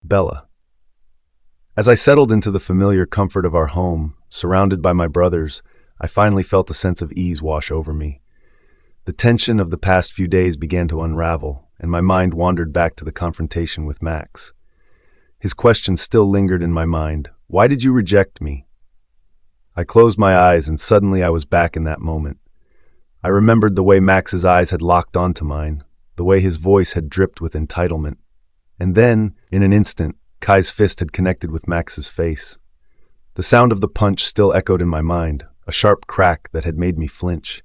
Bella. As I settled into the familiar comfort of our home, surrounded by my brothers, I finally felt a sense of ease wash over me. The tension of the past few days began to unravel, and my mind wandered back to the confrontation with Max. His question still lingered in my mind. Why did you reject me? I closed my eyes, and suddenly I was back in that moment. I remembered the way Max's eyes had locked onto mine, the way his voice had dripped with entitlement. And then, in an instant, Kai's fist had connected with Max's face. The sound of the punch still echoed in my mind, a sharp crack that had made me flinch.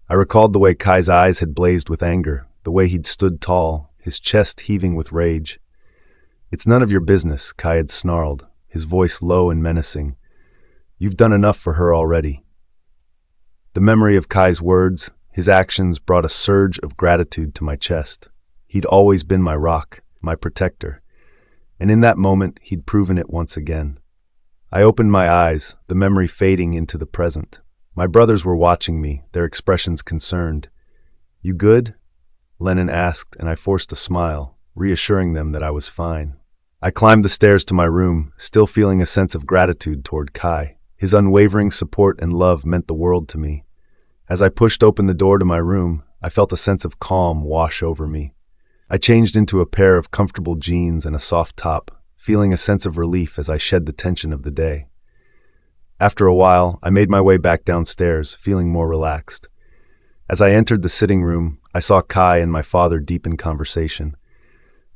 I recalled the way Kai's eyes had blazed with anger, the way he'd stood tall, his chest heaving with rage. "It's none of your business," Kai had snarled, his voice low and menacing. "You've done enough for her already." The memory of Kai's words, his actions brought a surge of gratitude to my chest. He'd always been my rock, my protector. And in that moment, he'd proven it once again. I opened my eyes, the memory fading into the present. My brothers were watching me, their expressions concerned. "You good?" Lennon asked, and I forced a smile, reassuring them that I was fine. I climbed the stairs to my room, still feeling a sense of gratitude toward Kai. His unwavering support and love meant the world to me. As I pushed open the door to my room, I felt a sense of calm wash over me. I changed into a pair of comfortable jeans and a soft top, feeling a sense of relief as I shed the tension of the day. After a while, I made my way back downstairs, feeling more relaxed. As I entered the sitting room, I saw Kai and my father deep in conversation.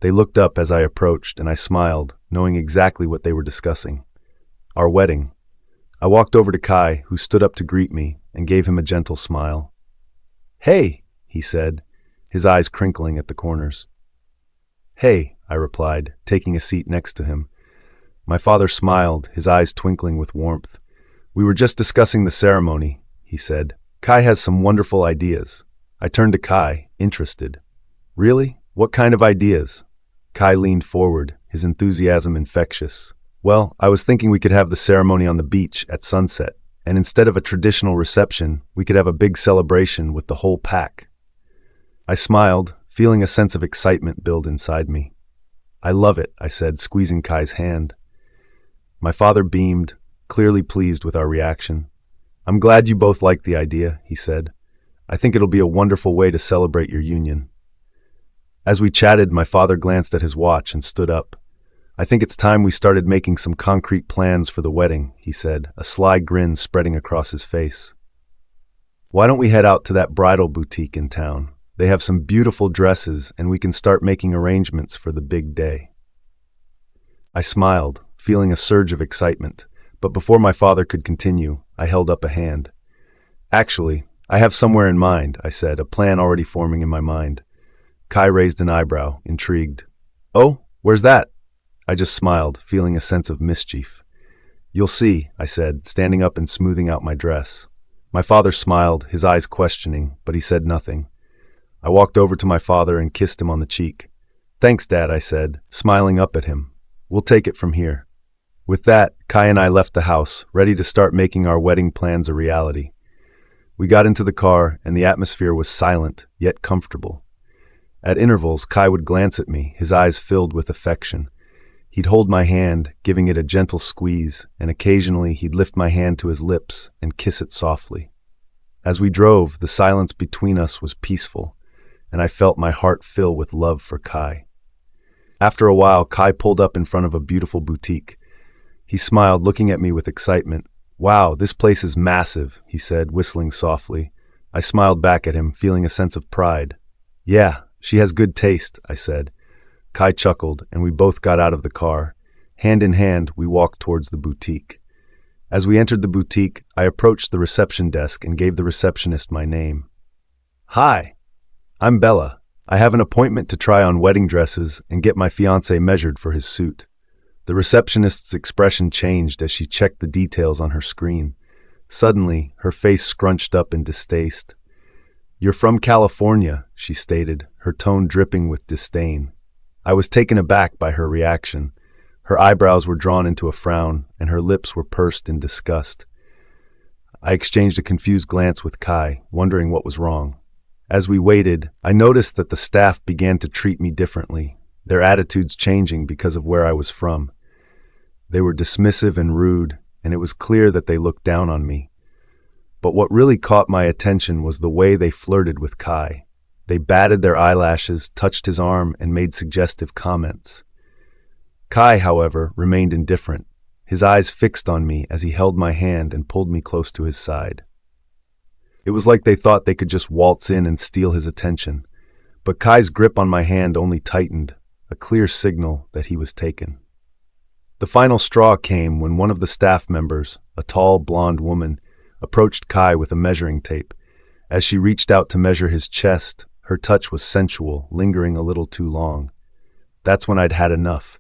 They looked up as I approached, and I smiled, knowing exactly what they were discussing. Our wedding. I walked over to Kai, who stood up to greet me, and gave him a gentle smile. "Hey," he said, his eyes crinkling at the corners. "Hey," I replied, taking a seat next to him. My father smiled, his eyes twinkling with warmth. "We were just discussing the ceremony," he said. "Kai has some wonderful ideas." I turned to Kai, interested. "Really? What kind of ideas?" Kai leaned forward, his enthusiasm infectious. "Well, I was thinking we could have the ceremony on the beach at sunset, and instead of a traditional reception, we could have a big celebration with the whole pack." I smiled, feeling a sense of excitement build inside me. "I love it," I said, squeezing Kai's hand. My father beamed, clearly pleased with our reaction. "I'm glad you both like the idea," he said. "I think it'll be a wonderful way to celebrate your union." As we chatted, my father glanced at his watch and stood up. "I think it's time we started making some concrete plans for the wedding," he said, a sly grin spreading across his face. "Why don't we head out to that bridal boutique in town? They have some beautiful dresses, and we can start making arrangements for the big day." I smiled, feeling a surge of excitement, but before my father could continue, I held up a hand. "Actually, I have somewhere in mind," I said, a plan already forming in my mind. Kai raised an eyebrow, intrigued. "Oh, where's that?" I just smiled, feeling a sense of mischief. "You'll see," I said, standing up and smoothing out my dress. My father smiled, his eyes questioning, but he said nothing. I walked over to my father and kissed him on the cheek. "Thanks, Dad," I said, smiling up at him. "We'll take it from here." With that, Kai and I left the house, ready to start making our wedding plans a reality. We got into the car, and the atmosphere was silent, yet comfortable. At intervals, Kai would glance at me, his eyes filled with affection. He'd hold my hand, giving it a gentle squeeze, and occasionally he'd lift my hand to his lips and kiss it softly. As we drove, the silence between us was peaceful, and I felt my heart fill with love for Kai. After a while, Kai pulled up in front of a beautiful boutique. He smiled, looking at me with excitement. "Wow, this place is massive," he said, whistling softly. I smiled back at him, feeling a sense of pride. "Yeah, she has good taste," I said. Kai chuckled, and we both got out of the car. Hand in hand, we walked towards the boutique. As we entered the boutique, I approached the reception desk and gave the receptionist my name. "Hi, I'm Bella. I have an appointment to try on wedding dresses and get my fiancé measured for his suit." The receptionist's expression changed as she checked the details on her screen. Suddenly, her face scrunched up in distaste. "You're from California," she stated, her tone dripping with disdain. I was taken aback by her reaction. Her eyebrows were drawn into a frown, and her lips were pursed in disgust. I exchanged a confused glance with Kai, wondering what was wrong. As we waited, I noticed that the staff began to treat me differently. their attitudes changing because of where I was from. They were dismissive and rude, and it was clear that they looked down on me. But what really caught my attention was the way they flirted with Kai. They batted their eyelashes, touched his arm, and made suggestive comments. Kai, however, remained indifferent, his eyes fixed on me as he held my hand and pulled me close to his side. It was like they thought they could just waltz in and steal his attention. But Kai's grip on my hand only tightened, a clear signal that he was taken. The final straw came when one of the staff members, a tall, blonde woman, approached Kai with a measuring tape. As she reached out to measure his chest, her touch was sensual, lingering a little too long. That's when I'd had enough.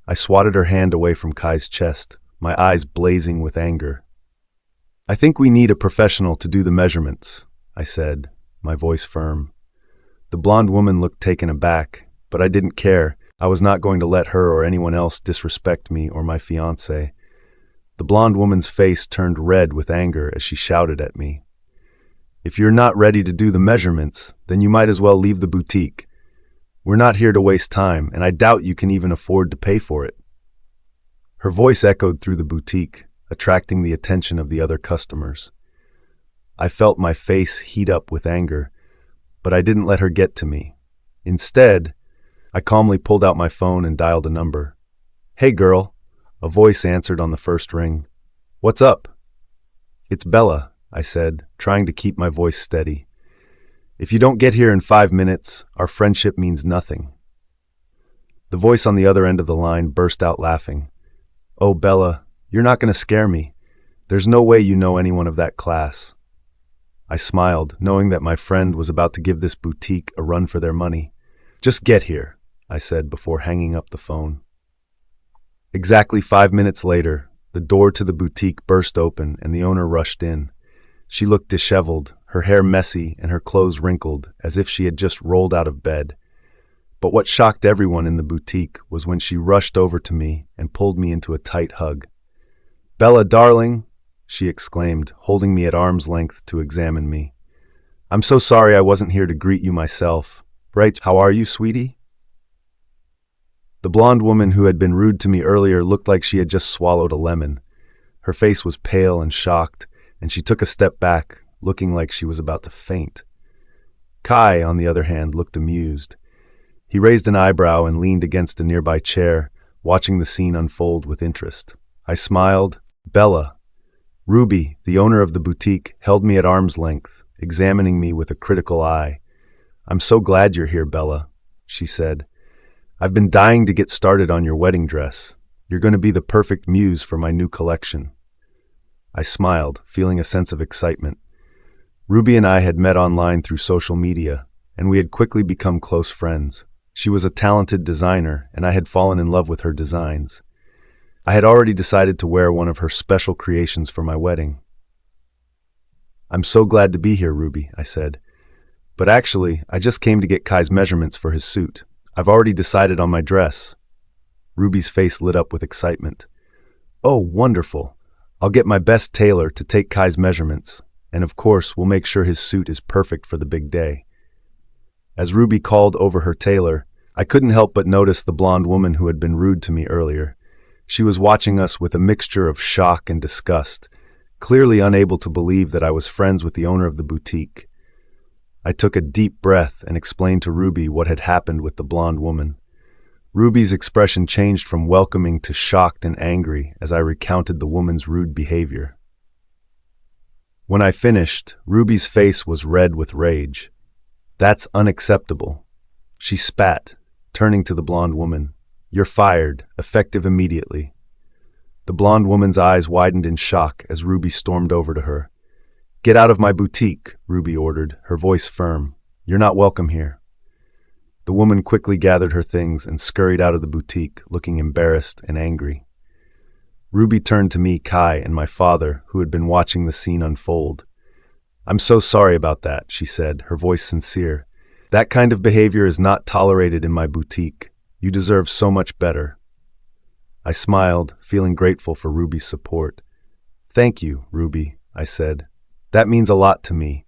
I swatted her hand away from Kai's chest, my eyes blazing with anger. "I think we need a professional to do the measurements," I said, my voice firm. The blonde woman looked taken aback, but I didn't care. I was not going to let her or anyone else disrespect me or my fiancé. The blonde woman's face turned red with anger as she shouted at me. "If you're not ready to do the measurements, then you might as well leave the boutique. We're not here to waste time, and I doubt you can even afford to pay for it." Her voice echoed through the boutique, attracting the attention of the other customers. I felt my face heat up with anger, but I didn't let her get to me. Instead, I calmly pulled out my phone and dialed a number. "Hey girl," a voice answered on the first ring. "What's up?" "It's Bella," I said, trying to keep my voice steady. "If you don't get here in 5 minutes, our friendship means nothing." The voice on the other end of the line burst out laughing. "Oh, Bella, you're not going to scare me. There's no way you know anyone of that class." I smiled, knowing that my friend was about to give this boutique a run for their money. "Just get here," I said before hanging up the phone. Exactly 5 minutes later, the door to the boutique burst open and the owner rushed in. She looked disheveled, her hair messy and her clothes wrinkled, as if she had just rolled out of bed. But what shocked everyone in the boutique was when she rushed over to me and pulled me into a tight hug. "Bella, darling," she exclaimed, holding me at arm's length to examine me. "I'm so sorry I wasn't here to greet you myself. Right, how are you, sweetie?" The blonde woman who had been rude to me earlier looked like she had just swallowed a lemon. Her face was pale and shocked, and she took a step back, looking like she was about to faint. Kai, on the other hand, looked amused. He raised an eyebrow and leaned against a nearby chair, watching the scene unfold with interest. I smiled. "Bella." Ruby, the owner of the boutique, held me at arm's length, examining me with a critical eye. "I'm so glad you're here, Bella," she said. "I've been dying to get started on your wedding dress. You're going to be the perfect muse for my new collection." I smiled, feeling a sense of excitement. Ruby and I had met online through social media, and we had quickly become close friends. She was a talented designer, and I had fallen in love with her designs. I had already decided to wear one of her special creations for my wedding. "I'm so glad to be here, Ruby," I said. "But actually, I just came to get Kai's measurements for his suit. I've already decided on my dress." Ruby's face lit up with excitement. "Oh, wonderful. I'll get my best tailor to take Kai's measurements, and of course, we'll make sure his suit is perfect for the big day." As Ruby called over her tailor, I couldn't help but notice the blonde woman who had been rude to me earlier. She was watching us with a mixture of shock and disgust, clearly unable to believe that I was friends with the owner of the boutique. I took a deep breath and explained to Ruby what had happened with the blonde woman. Ruby's expression changed from welcoming to shocked and angry as I recounted the woman's rude behavior. When I finished, Ruby's face was red with rage. "That's unacceptable." She spat, turning to the blonde woman. "You're fired, effective immediately." The blonde woman's eyes widened in shock as Ruby stormed over to her. "Get out of my boutique," Ruby ordered, her voice firm. "You're not welcome here." The woman quickly gathered her things and scurried out of the boutique, looking embarrassed and angry. Ruby turned to me, Kai, and my father, who had been watching the scene unfold. "I'm so sorry about that," she said, her voice sincere. "That kind of behavior is not tolerated in my boutique. You deserve so much better." I smiled, feeling grateful for Ruby's support. "Thank you, Ruby," I said. "That means a lot to me."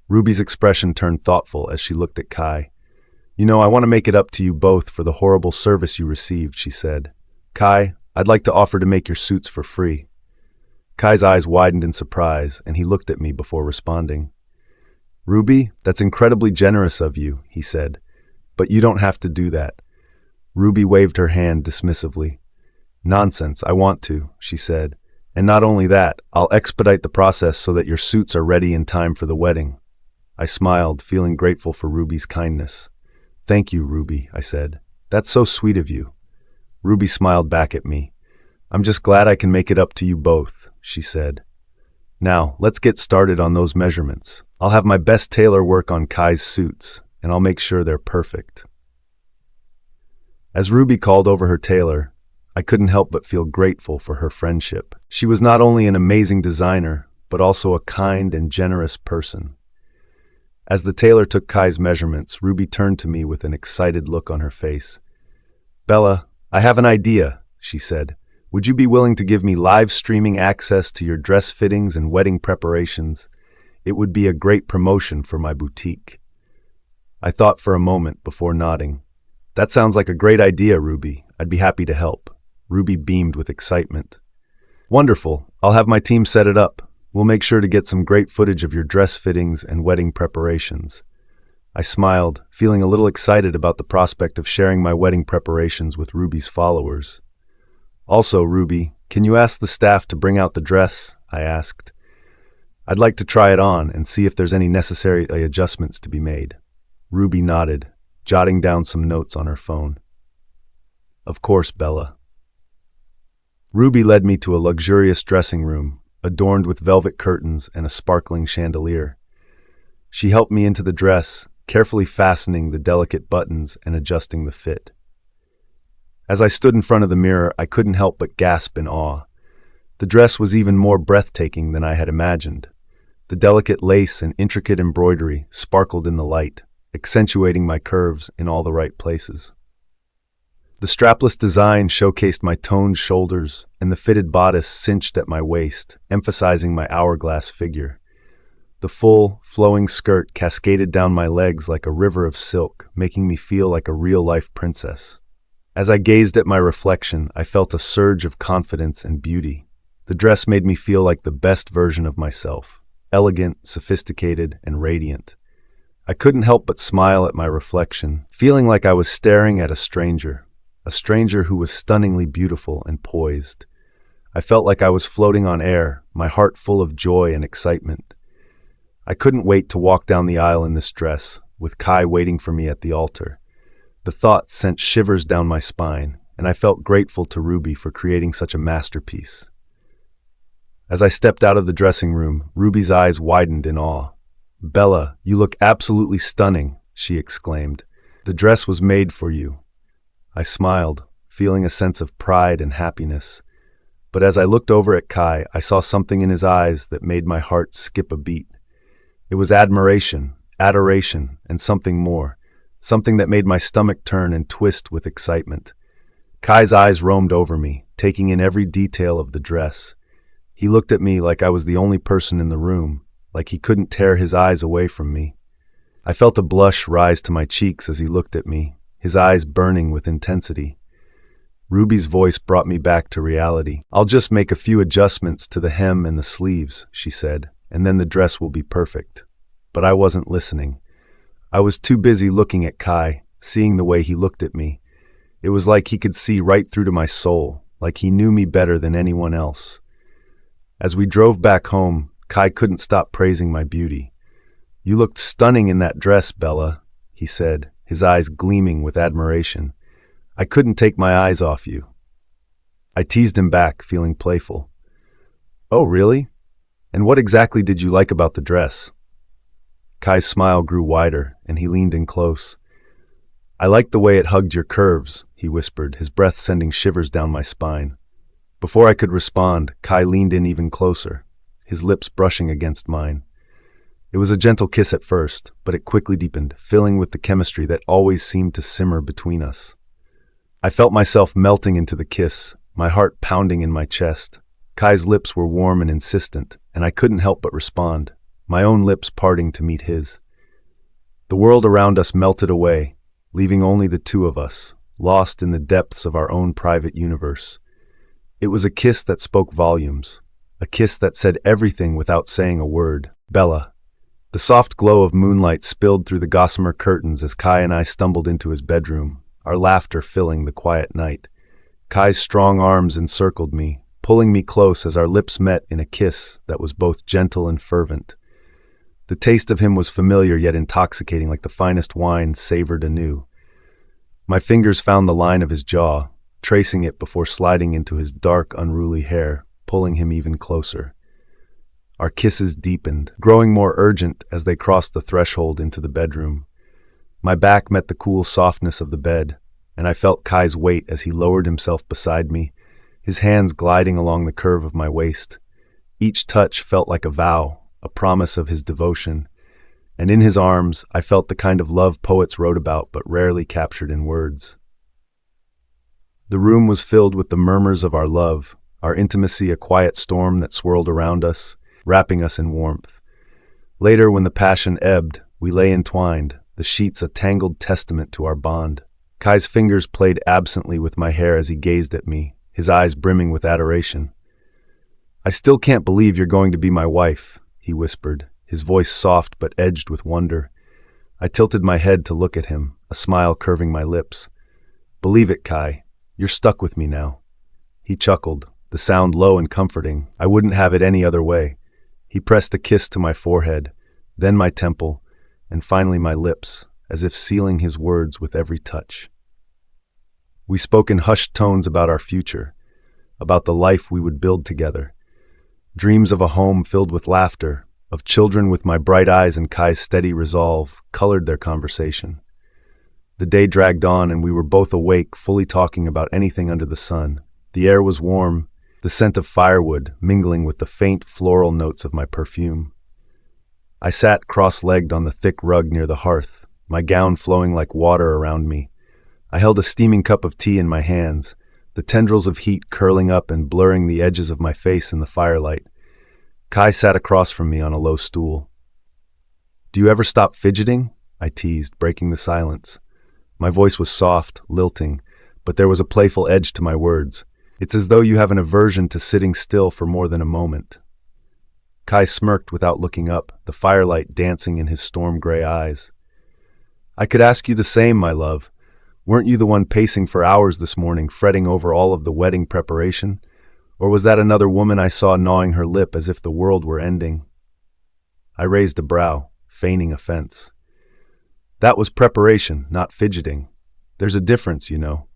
Ruby's expression turned thoughtful as she looked at Kai. I want to make it up to you both for the horrible service you received, she said. Kai, I'd like to offer to make your suits for free. Kai's eyes widened in surprise, and he looked at me before responding. Ruby, that's incredibly generous of you, he said. But you don't have to do that. Ruby waved her hand dismissively. Nonsense, I want to, she said. And not only that, I'll expedite the process so that your suits are ready in time for the wedding. I smiled, feeling grateful for Ruby's kindness. Thank you, Ruby, I said. That's so sweet of you. Ruby smiled back at me. I'm just glad I can make it up to you both, she said. Now, let's get started on those measurements. I'll have my best tailor work on Kai's suits, and I'll make sure they're perfect. As Ruby called over her tailor, I couldn't help but feel grateful for her friendship. She was not only an amazing designer, but also a kind and generous person. As the tailor took Kai's measurements, Ruby turned to me with an excited look on her face. Bella, I have an idea, she said. Would you be willing to give me live streaming access to your dress fittings and wedding preparations? It would be a great promotion for my boutique. I thought for a moment before nodding. That sounds like a great idea, Ruby. I'd be happy to help. Ruby beamed with excitement. Wonderful. I'll have my team set it up. We'll make sure to get some great footage of your dress fittings and wedding preparations. I smiled, feeling a little excited about the prospect of sharing my wedding preparations with Ruby's followers. Also, Ruby, can you ask the staff to bring out the dress? I asked. I'd like to try it on and see if there's any necessary adjustments to be made. Ruby nodded, jotting down some notes on her phone. Of course, Bella. Ruby led me to a luxurious dressing room, adorned with velvet curtains and a sparkling chandelier. She helped me into the dress, carefully fastening the delicate buttons and adjusting the fit. As I stood in front of the mirror, I couldn't help but gasp in awe. The dress was even more breathtaking than I had imagined. The delicate lace and intricate embroidery sparkled in the light, accentuating my curves in all the right places. The strapless design showcased my toned shoulders, and the fitted bodice cinched at my waist, emphasizing my hourglass figure. The full, flowing skirt cascaded down my legs like a river of silk, making me feel like a real-life princess. As I gazed at my reflection, I felt a surge of confidence and beauty. The dress made me feel like the best version of myself, elegant, sophisticated, and radiant. I couldn't help but smile at my reflection, feeling like I was staring at a stranger who was stunningly beautiful and poised. I felt like I was floating on air, my heart full of joy and excitement. I couldn't wait to walk down the aisle in this dress, with Kai waiting for me at the altar. The thought sent shivers down my spine, and I felt grateful to Ruby for creating such a masterpiece. As I stepped out of the dressing room, Ruby's eyes widened in awe. Bella, you look absolutely stunning, she exclaimed. The dress was made for you. I smiled, feeling a sense of pride and happiness. But as I looked over at Kai, I saw something in his eyes that made my heart skip a beat. It was admiration, adoration, and something more, something that made my stomach turn and twist with excitement. Kai's eyes roamed over me, taking in every detail of the dress. He looked at me like I was the only person in the room, like he couldn't tear his eyes away from me. I felt a blush rise to my cheeks as he looked at me, his eyes burning with intensity. Ruby's voice brought me back to reality. I'll just make a few adjustments to the hem and the sleeves, she said, and then the dress will be perfect. But I wasn't listening. I was too busy looking at Kai, seeing the way he looked at me. It was like he could see right through to my soul, like he knew me better than anyone else. As we drove back home, Kai couldn't stop praising my beauty. You looked stunning in that dress, Bella, he said, his eyes gleaming with admiration. I couldn't take my eyes off you. I teased him back, feeling playful. Oh, really? And what exactly did you like about the dress? Kai's smile grew wider, and he leaned in close. I liked the way it hugged your curves, he whispered, his breath sending shivers down my spine. Before I could respond, Kai leaned in even closer, his lips brushing against mine. It was a gentle kiss at first, but it quickly deepened, filling with the chemistry that always seemed to simmer between us. I felt myself melting into the kiss, my heart pounding in my chest. Kai's lips were warm and insistent, and I couldn't help but respond, my own lips parting to meet his. The world around us melted away, leaving only the two of us, lost in the depths of our own private universe. It was a kiss that spoke volumes, a kiss that said everything without saying a word. Bella. The soft glow of moonlight spilled through the gossamer curtains as Kai and I stumbled into his bedroom, our laughter filling the quiet night. Kai's strong arms encircled me, pulling me close as our lips met in a kiss that was both gentle and fervent. The taste of him was familiar yet intoxicating, like the finest wine savored anew. My fingers found the line of his jaw, tracing it before sliding into his dark, unruly hair, pulling him even closer. Our kisses deepened, growing more urgent as they crossed the threshold into the bedroom. My back met the cool softness of the bed, and I felt Kai's weight as he lowered himself beside me, his hands gliding along the curve of my waist. Each touch felt like a vow, a promise of his devotion, and in his arms I felt the kind of love poets wrote about but rarely captured in words. The room was filled with the murmurs of our love, our intimacy a quiet storm that swirled around us, wrapping us in warmth. Later, when the passion ebbed, we lay entwined, the sheets a tangled testament to our bond. Kai's fingers played absently with my hair as he gazed at me, his eyes brimming with adoration. "I still can't believe you're going to be my wife," he whispered, his voice soft but edged with wonder. I tilted my head to look at him, a smile curving my lips. "Believe it, Kai. You're stuck with me now." He chuckled, the sound low and comforting. I wouldn't have it any other way. He pressed a kiss to my forehead, then my temple, and finally my lips, as if sealing his words with every touch. We spoke in hushed tones about our future, about the life we would build together. Dreams of a home filled with laughter, of children with my bright eyes and Kai's steady resolve, colored their conversation. The day dragged on and we were both awake, fully talking about anything under the sun. The air was warm, the scent of firewood mingling with the faint floral notes of my perfume. I sat cross-legged on the thick rug near the hearth, my gown flowing like water around me. I held a steaming cup of tea in my hands, the tendrils of heat curling up and blurring the edges of my face in the firelight. Kai sat across from me on a low stool. "Do you ever stop fidgeting?" I teased, breaking the silence. My voice was soft, lilting, but there was a playful edge to my words. "It's as though you have an aversion to sitting still for more than a moment." Kai smirked without looking up, the firelight dancing in his storm-gray eyes. "I could ask you the same, my love. Weren't you the one pacing for hours this morning, fretting over all of the wedding preparation? Or was that another woman I saw gnawing her lip as if the world were ending?" I raised a brow, feigning offense. "That was preparation, not fidgeting. There's a difference, you know."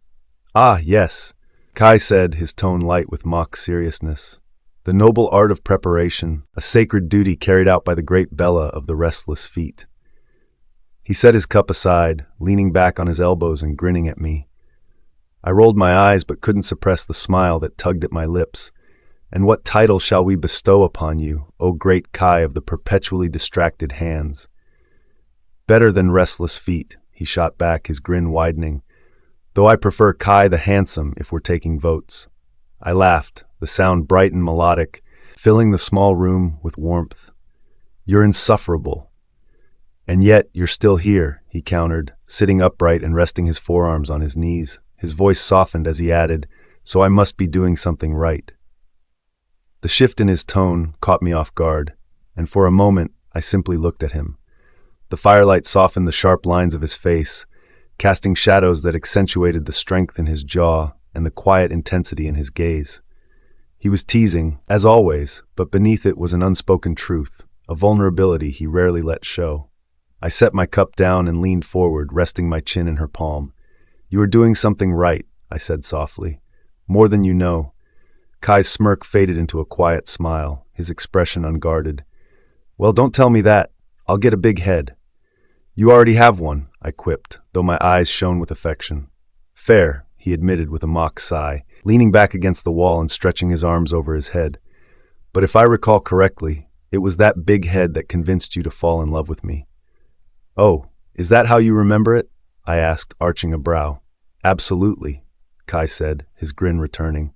"Ah, yes," Kai said, his tone light with mock seriousness. "The noble art of preparation, a sacred duty carried out by the great Bella of the restless feet." He set his cup aside, leaning back on his elbows and grinning at me. I rolled my eyes but couldn't suppress the smile that tugged at my lips. "And what title shall we bestow upon you, O great Kai of the perpetually distracted hands?" "Better than restless feet," he shot back, his grin widening. "Though I prefer Kai the handsome if we're taking votes." I laughed, the sound bright and melodic, filling the small room with warmth. "You're insufferable." "And yet you're still here," he countered, sitting upright and resting his forearms on his knees. His voice softened as he added, "So I must be doing something right." The shift in his tone caught me off guard, and for a moment I simply looked at him. The firelight softened the sharp lines of his face, casting shadows that accentuated the strength in his jaw and the quiet intensity in his gaze. He was teasing, as always, but beneath it was an unspoken truth, a vulnerability he rarely let show. I set my cup down and leaned forward, resting my chin in her palm. "You are doing something right," I said softly. "More than you know." Kai's smirk faded into a quiet smile, his expression unguarded. "Well, don't tell me that. I'll get a big head." "You already have one," I quipped, though my eyes shone with affection. "Fair," he admitted with a mock sigh, leaning back against the wall and stretching his arms over his head. "But if I recall correctly, it was that big head that convinced you to fall in love with me." "Oh, is that how you remember it?" I asked, arching a brow. "Absolutely," Kai said, his grin returning.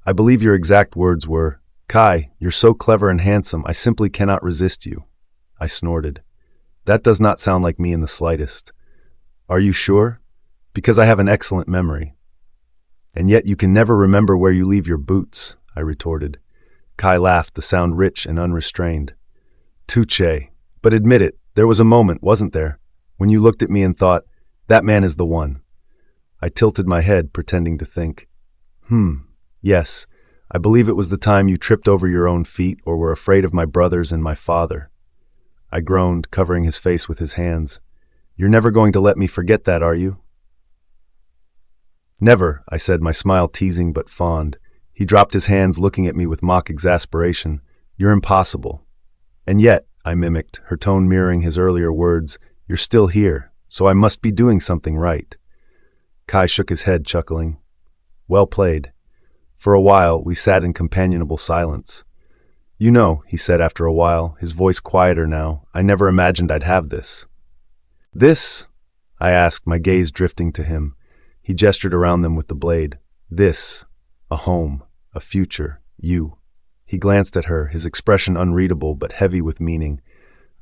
"I believe your exact words were, 'Kai, you're so clever and handsome, I simply cannot resist you.'" I snorted. "That does not sound like me in the slightest." Are you sure? Because I have an excellent memory. And yet you can never remember where you leave your boots, I retorted. Kai laughed, the sound rich and unrestrained. Touché. But admit it, there was a moment, wasn't there, when you looked at me and thought, that man is the one. I tilted my head, pretending to think. Yes, I believe it was the time you tripped over your own feet or were afraid of my brothers and my father. I groaned, covering his face with his hands. You're never going to let me forget that, are you? Never, I said, my smile teasing but fond. He dropped his hands, looking at me with mock exasperation. You're impossible. And yet, I mimicked, her tone mirroring his earlier words, you're still here, so I must be doing something right. Kai shook his head, chuckling. Well played. For a while, we sat in companionable silence. You know, he said after a while, his voice quieter now, I never imagined I'd have this. This? I asked, my gaze drifting to him. He gestured around them with the blade. This. A home. A future. You. He glanced at her, his expression unreadable but heavy with meaning.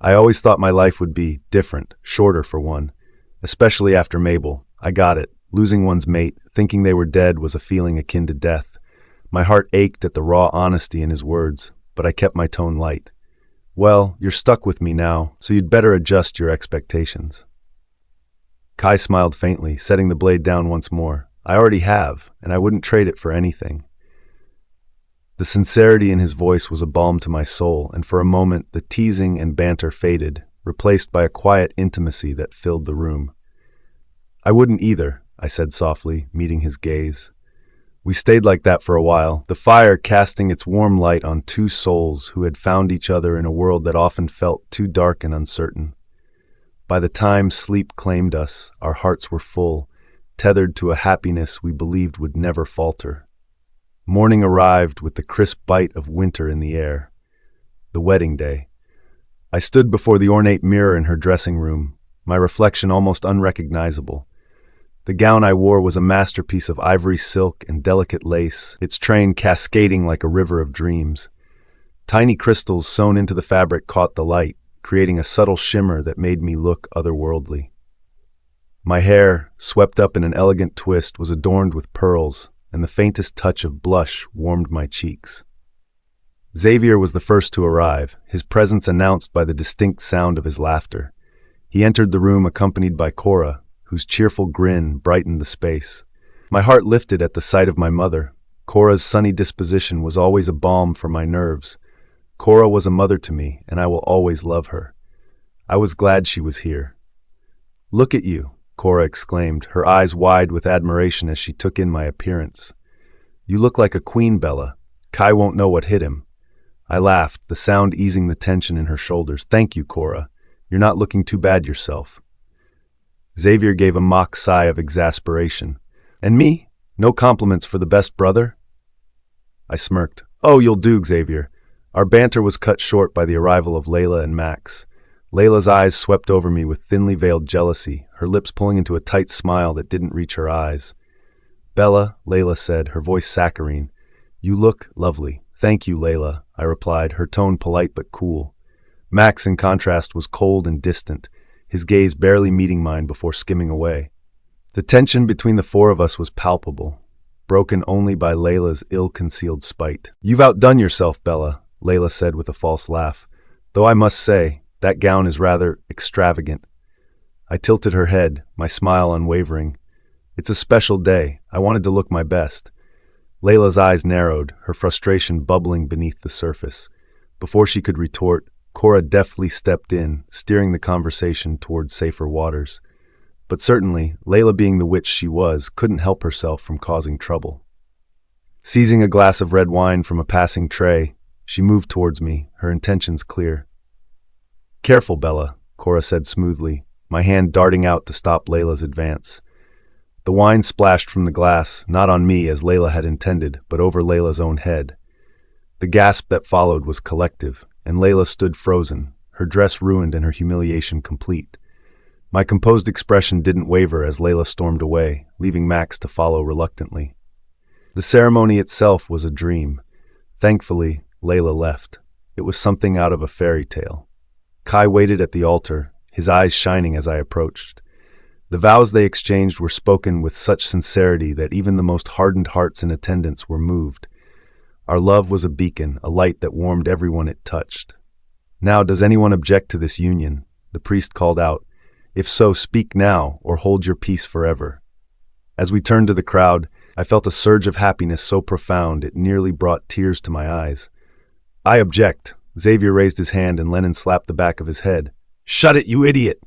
I always thought my life would be different, shorter for one. Especially after Mabel. I got it. Losing one's mate, thinking they were dead, was a feeling akin to death. My heart ached at the raw honesty in his words, but I kept my tone light. Well, you're stuck with me now, so you'd better adjust your expectations. Kai smiled faintly, setting the blade down once more. I already have, and I wouldn't trade it for anything. The sincerity in his voice was a balm to my soul, and for a moment the teasing and banter faded, replaced by a quiet intimacy that filled the room. I wouldn't either, I said softly, meeting his gaze. We stayed like that for a while, the fire casting its warm light on two souls who had found each other in a world that often felt too dark and uncertain. By the time sleep claimed us, our hearts were full, tethered to a happiness we believed would never falter. Morning arrived with the crisp bite of winter in the air. The wedding day. I stood before the ornate mirror in her dressing room, my reflection almost unrecognizable. The gown I wore was a masterpiece of ivory silk and delicate lace, its train cascading like a river of dreams. Tiny crystals sewn into the fabric caught the light, creating a subtle shimmer that made me look otherworldly. My hair, swept up in an elegant twist, was adorned with pearls, and the faintest touch of blush warmed my cheeks. Xavier was the first to arrive, his presence announced by the distinct sound of his laughter. He entered the room accompanied by Cora, whose cheerful grin brightened the space. My heart lifted at the sight of my mother. Cora's sunny disposition was always a balm for my nerves. Cora was a mother to me, and I will always love her. I was glad she was here. Look at you, Cora exclaimed, her eyes wide with admiration as she took in my appearance. You look like a queen, Bella. Kai won't know what hit him. I laughed, the sound easing the tension in her shoulders. Thank you, Cora. You're not looking too bad yourself. Xavier gave a mock sigh of exasperation. And me? No compliments for the best brother? I smirked. Oh, you'll do, Xavier. Our banter was cut short by the arrival of Layla and Max. Layla's eyes swept over me with thinly veiled jealousy, her lips pulling into a tight smile that didn't reach her eyes. Bella, Layla said, her voice saccharine. You look lovely. Thank you, Layla, I replied, her tone polite but cool. Max, in contrast, was cold and distant, his gaze barely meeting mine before skimming away. The tension between the four of us was palpable, broken only by Layla's ill-concealed spite. You've outdone yourself, Bella, Layla said with a false laugh, though I must say, that gown is rather extravagant. I tilted her head, my smile unwavering. It's a special day. I wanted to look my best. Layla's eyes narrowed, her frustration bubbling beneath the surface. Before she could retort, Cora deftly stepped in, steering the conversation towards safer waters. But certainly, Layla, being the witch she was, couldn't help herself from causing trouble. Seizing a glass of red wine from a passing tray, she moved towards me, her intentions clear. Careful, Bella, Cora said smoothly, my hand darting out to stop Layla's advance. The wine splashed from the glass, not on me as Layla had intended, but over Layla's own head. The gasp that followed was collective, and Layla stood frozen, her dress ruined and her humiliation complete. My composed expression didn't waver as Layla stormed away, leaving Max to follow reluctantly. The ceremony itself was a dream. Thankfully, Layla left. It was something out of a fairy tale. Kai waited at the altar, his eyes shining as I approached. The vows they exchanged were spoken with such sincerity that even the most hardened hearts in attendance were moved. Our love was a beacon, a light that warmed everyone it touched. "Now, does anyone object to this union?" the priest called out. "If so, speak now, or hold your peace forever." As we turned to the crowd, I felt a surge of happiness so profound it nearly brought tears to my eyes. "I object." Xavier raised his hand and Lennon slapped the back of his head. "Shut it, you idiot!"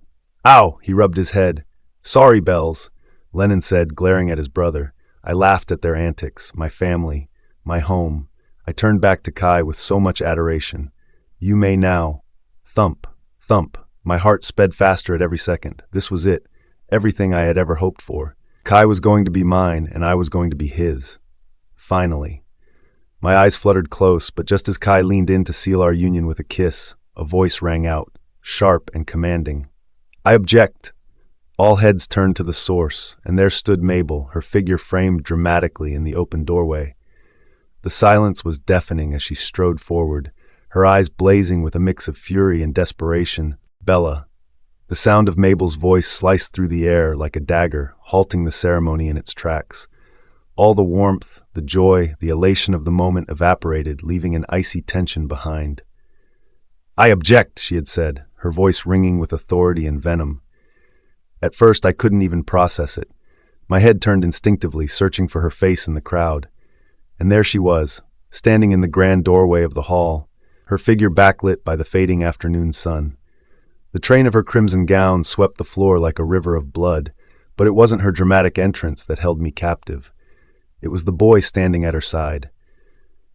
"Ow!" He rubbed his head. "Sorry, Bells," Lennon said, glaring at his brother. I laughed at their antics, my family, my home. I turned back to Kai with so much adoration. "You may now." Thump, thump. My heart sped faster at every second. This was it. Everything I had ever hoped for. Kai was going to be mine, and I was going to be his. Finally. My eyes fluttered close, but just as Kai leaned in to seal our union with a kiss, a voice rang out, sharp and commanding. "I object." All heads turned to the source, and there stood Mabel, her figure framed dramatically in the open doorway. The silence was deafening as she strode forward, her eyes blazing with a mix of fury and desperation. "Bella." The sound of Mabel's voice sliced through the air like a dagger, halting the ceremony in its tracks. All the warmth, the joy, the elation of the moment evaporated, leaving an icy tension behind. "I object," she had said, her voice ringing with authority and venom. At first, I couldn't even process it. My head turned instinctively, searching for her face in the crowd. And there she was, standing in the grand doorway of the hall, her figure backlit by the fading afternoon sun. The train of her crimson gown swept the floor like a river of blood, but it wasn't her dramatic entrance that held me captive. It was the boy standing at her side.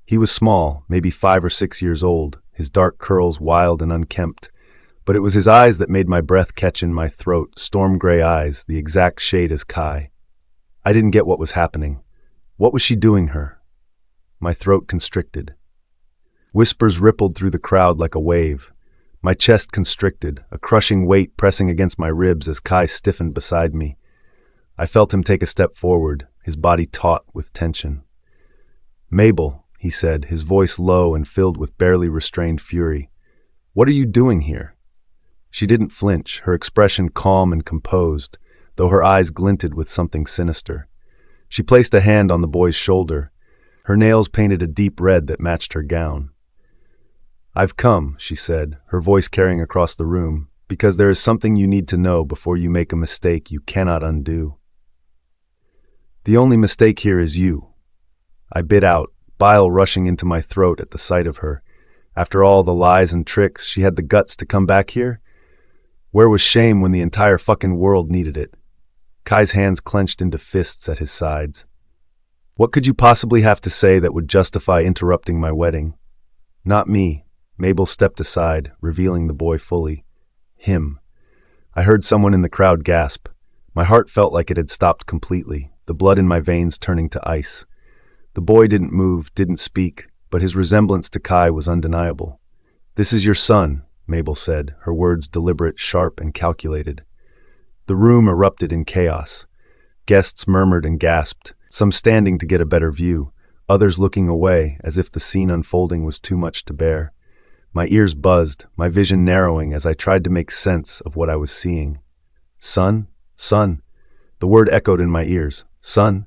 He was small, maybe 5 or 6 years old, his dark curls wild and unkempt, but it was his eyes that made my breath catch in my throat, storm gray eyes, the exact shade as Kai. I didn't get what was happening. What was she doing her? My throat constricted. Whispers rippled through the crowd like a wave. My chest constricted, a crushing weight pressing against my ribs as Kai stiffened beside me. I felt him take a step forward, his body taut with tension. "Mabel," he said, his voice low and filled with barely restrained fury. "What are you doing here?" She didn't flinch, her expression calm and composed, though her eyes glinted with something sinister. She placed a hand on the boy's shoulder. Her nails painted a deep red that matched her gown. "I've come," she said, her voice carrying across the room, "because there is something you need to know before you make a mistake you cannot undo. The only mistake here is you." I bit out, bile rushing into my throat at the sight of her. After all the lies and tricks, she had the guts to come back here? Where was shame when the entire fucking world needed it? Kai's hands clenched into fists at his sides. "What could you possibly have to say that would justify interrupting my wedding?" "Not me." Mabel stepped aside, revealing the boy fully. "Him." I heard someone in the crowd gasp. My heart felt like it had stopped completely, the blood in my veins turning to ice. The boy didn't move, didn't speak, but his resemblance to Kai was undeniable. "This is your son," Mabel said, her words deliberate, sharp, and calculated. The room erupted in chaos. Guests murmured and gasped, some standing to get a better view, others looking away as if the scene unfolding was too much to bear. My ears buzzed, my vision narrowing as I tried to make sense of what I was seeing. "Son? Son?" The word echoed in my ears. "Son?"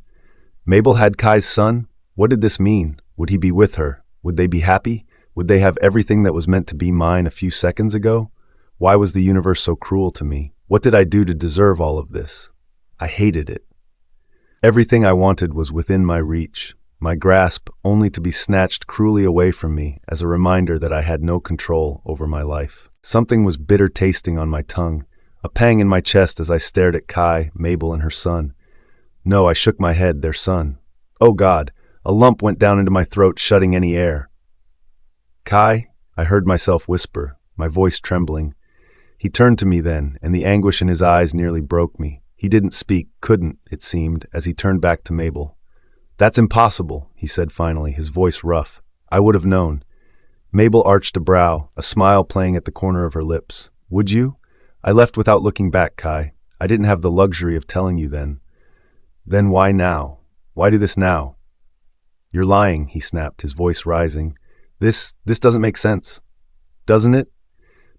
Mabel had Kai's son? What did this mean? Would he be with her? Would they be happy? Would they have everything that was meant to be mine a few seconds ago? Why was the universe so cruel to me? What did I do to deserve all of this? I hated it. Everything I wanted was within my reach, my grasp only to be snatched cruelly away from me as a reminder that I had no control over my life. Something was bitter tasting on my tongue, a pang in my chest as I stared at Kai, Mabel, and her son. No, I shook my head, their son. Oh God, a lump went down into my throat, shutting any air. "Kai," I heard myself whisper, my voice trembling. He turned to me then, and the anguish in his eyes nearly broke me. He didn't speak, couldn't, it seemed, as he turned back to Mabel. "That's impossible," he said finally, his voice rough. "I would have known." Mabel arched a brow, a smile playing at the corner of her lips. "Would you?" I left without looking back, Kai. I didn't have the luxury of telling you then. "Then why now? Why do this now?" "You're lying," he snapped, his voice rising. This doesn't make sense." "Doesn't it?"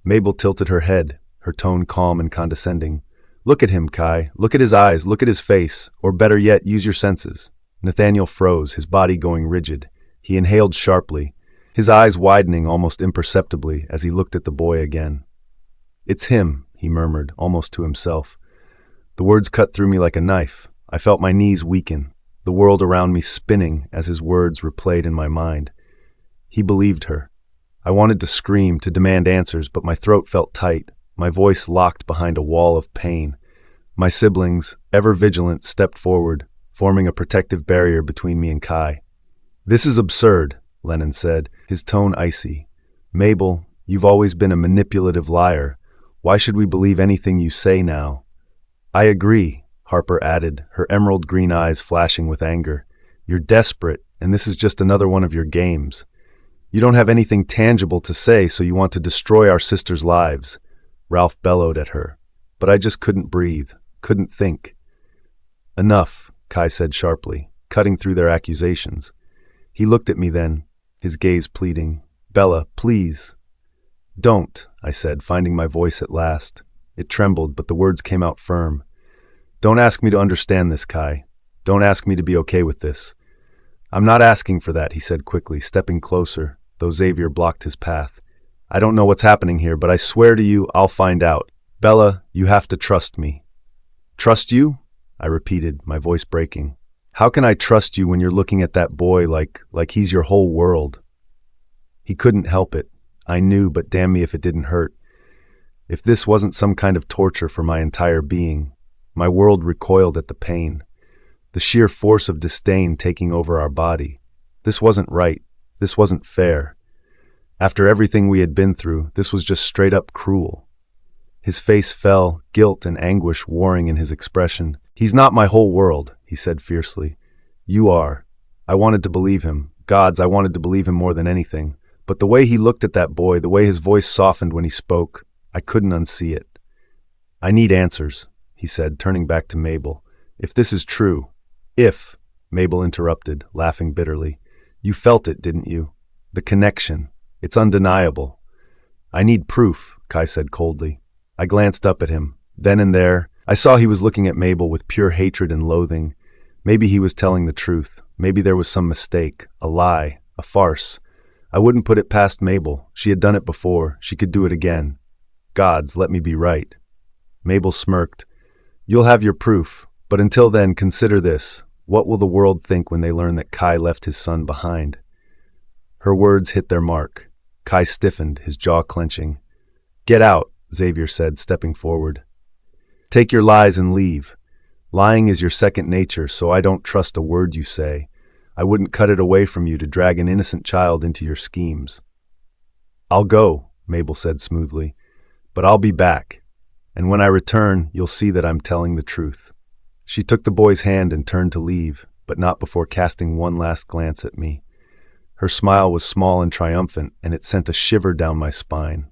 Mabel tilted her head, her tone calm and condescending. Look at him, Kai. Look at his eyes. Look at his face. Or better yet, use your senses. Nathaniel froze, his body going rigid. He inhaled sharply, his eyes widening almost imperceptibly as he looked at the boy again. "It's him," he murmured, almost to himself. The words cut through me like a knife. I felt my knees weaken, the world around me spinning as his words replayed in my mind. He believed her. I wanted to scream, to demand answers, but my throat felt tight, my voice locked behind a wall of pain. My siblings, ever vigilant, stepped forward, forming a protective barrier between me and Kai. "This is absurd," Lennon said, his tone icy. "Mabel, you've always been a manipulative liar. Why should we believe anything you say now?" "I agree," Harper added, her emerald green eyes flashing with anger. "You're desperate, and this is just another one of your games. You don't have anything tangible to say, so you want to destroy our sisters' lives." Ralph bellowed at her. But I just couldn't breathe, couldn't think. "Enough," Kai said sharply, cutting through their accusations. He looked at me then, his gaze pleading. "Bella, please." "Don't," I said, finding my voice at last. It trembled, but the words came out firm. "Don't ask me to understand this, Kai. Don't ask me to be okay with this." "I'm not asking for that," he said quickly, stepping closer, though Xavier blocked his path. "I don't know what's happening here, but I swear to you, I'll find out. Bella, you have to trust me." "Trust you?" I repeated, my voice breaking. "How can I trust you when you're looking at that boy like he's your whole world?" He couldn't help it. I knew, but damn me if it didn't hurt. If this wasn't some kind of torture for my entire being, my world recoiled at the pain. The sheer force of disdain taking over our body. This wasn't right. This wasn't fair. After everything we had been through, this was just straight up cruel. His face fell, guilt and anguish warring in his expression. "He's not my whole world," he said fiercely. "You are." I wanted to believe him. Gods, I wanted to believe him more than anything. But the way he looked at that boy, the way his voice softened when he spoke, I couldn't unsee it. "I need answers," he said, turning back to Mabel. "If this is true." "If," Mabel interrupted, laughing bitterly. "You felt it, didn't you? The connection. It's undeniable." "I need proof," Kai said coldly. I glanced up at him. Then and there, I saw he was looking at Mabel with pure hatred and loathing. Maybe he was telling the truth. Maybe there was some mistake, a lie, a farce. I wouldn't put it past Mabel. She had done it before. She could do it again. Gods, let me be right. Mabel smirked. "You'll have your proof, but until then, consider this. What will the world think when they learn that Kai left his son behind?" Her words hit their mark. Kai stiffened, his jaw clenching. "Get out," Xavier said, stepping forward. "Take your lies and leave. Lying is your second nature, so I don't trust a word you say. I wouldn't cut it away from you to drag an innocent child into your schemes." "I'll go," Mabel said smoothly, "but I'll be back. And when I return, you'll see that I'm telling the truth." She took the boy's hand and turned to leave, but not before casting one last glance at me. Her smile was small and triumphant, and it sent a shiver down my spine.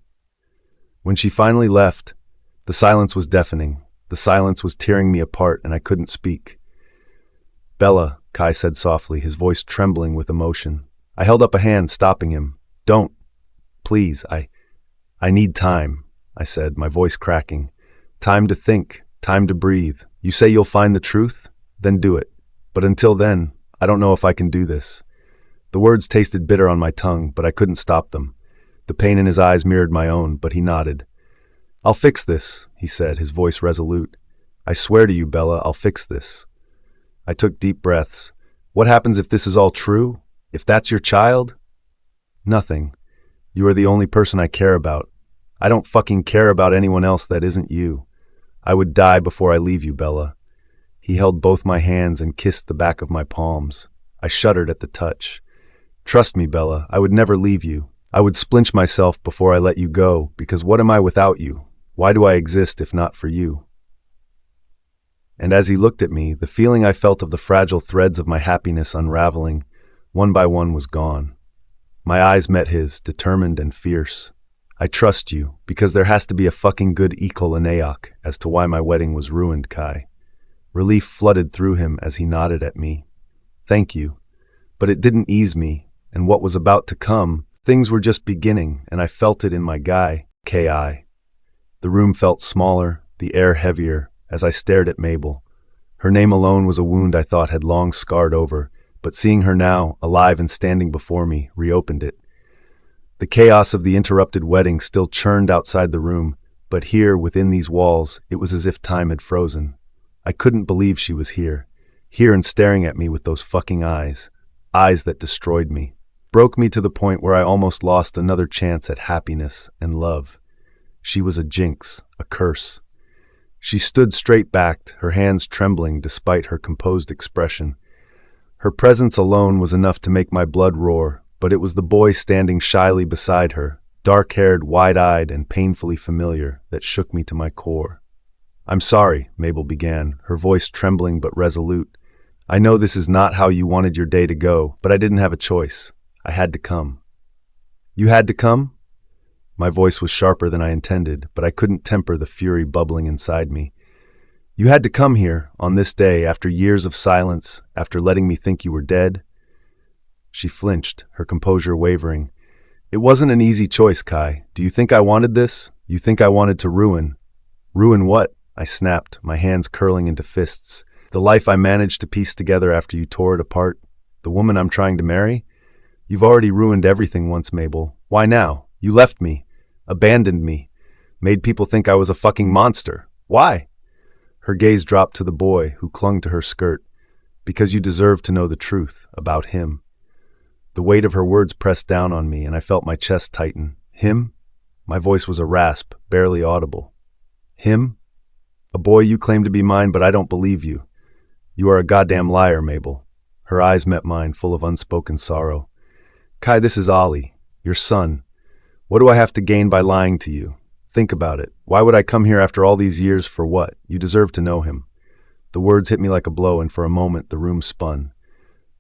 When she finally left, the silence was deafening. The silence was tearing me apart, and I couldn't speak. "Bella," Kai said softly, his voice trembling with emotion. I held up a hand, stopping him. "Don't. Please, I need time," I said, my voice cracking. "Time to think, time to breathe. You say you'll find the truth? Then do it. But until then, I don't know if I can do this." The words tasted bitter on my tongue, but I couldn't stop them. The pain in his eyes mirrored my own, but he nodded. "I'll fix this," he said, his voice resolute. "I swear to you, Bella, I'll fix this." I took deep breaths. What happens if this is all true? If that's your child? Nothing. You are the only person I care about. I don't fucking care about anyone else that isn't you. I would die before I leave you, Bella. He held both my hands and kissed the back of my palms. I shuddered at the touch. "Trust me, Bella, I would never leave you. I would splinch myself before I let you go, because what am I without you? Why do I exist if not for you?" And as he looked at me, the feeling I felt of the fragile threads of my happiness unraveling, one by one, was gone. My eyes met his, determined and fierce. "I trust you, because there has to be a fucking good ikoleneak as to why my wedding was ruined, Kai." Relief flooded through him as he nodded at me. "Thank you." But it didn't ease me, and what was about to come, things were just beginning, and I felt it in my guy, Ki. The room felt smaller, the air heavier, as I stared at Mabel. Her name alone was a wound I thought had long scarred over, but seeing her now, alive and standing before me, reopened it. The chaos of the interrupted wedding still churned outside the room, but here, within these walls, it was as if time had frozen. I couldn't believe she was here and staring at me with those fucking eyes that destroyed me, broke me to the point where I almost lost another chance at happiness and love. She was a jinx, a curse. She stood straight-backed, her hands trembling despite her composed expression. Her presence alone was enough to make my blood roar, but it was the boy standing shyly beside her, dark-haired, wide-eyed, and painfully familiar, that shook me to my core. "I'm sorry," Mabel began, her voice trembling but resolute. "I know this is not how you wanted your day to go, but I didn't have a choice. I had to come." "You had to come?" My voice was sharper than I intended, but I couldn't temper the fury bubbling inside me. "You had to come here, on this day, after years of silence, after letting me think you were dead?" She flinched, her composure wavering. "It wasn't an easy choice, Kai. Do you think I wanted this? You think I wanted to ruin?" "Ruin what?" I snapped, my hands curling into fists. "The life I managed to piece together after you tore it apart? The woman I'm trying to marry? You've already ruined everything once, Mabel. Why now? You left me, abandoned me, made people think I was a fucking monster. Why?" Her gaze dropped to the boy, who clung to her skirt. "Because you deserve to know the truth about him." The weight of her words pressed down on me, and I felt my chest tighten. "Him?" My voice was a rasp, barely audible. "Him? A boy you claim to be mine, but I don't believe you. You are a goddamn liar, Mabel." Her eyes met mine, full of unspoken sorrow. "Kai, this is Ollie, your son. What do I have to gain by lying to you? Think about it. Why would I come here after all these years for what? You deserve to know him." The words hit me like a blow, and for a moment the room spun.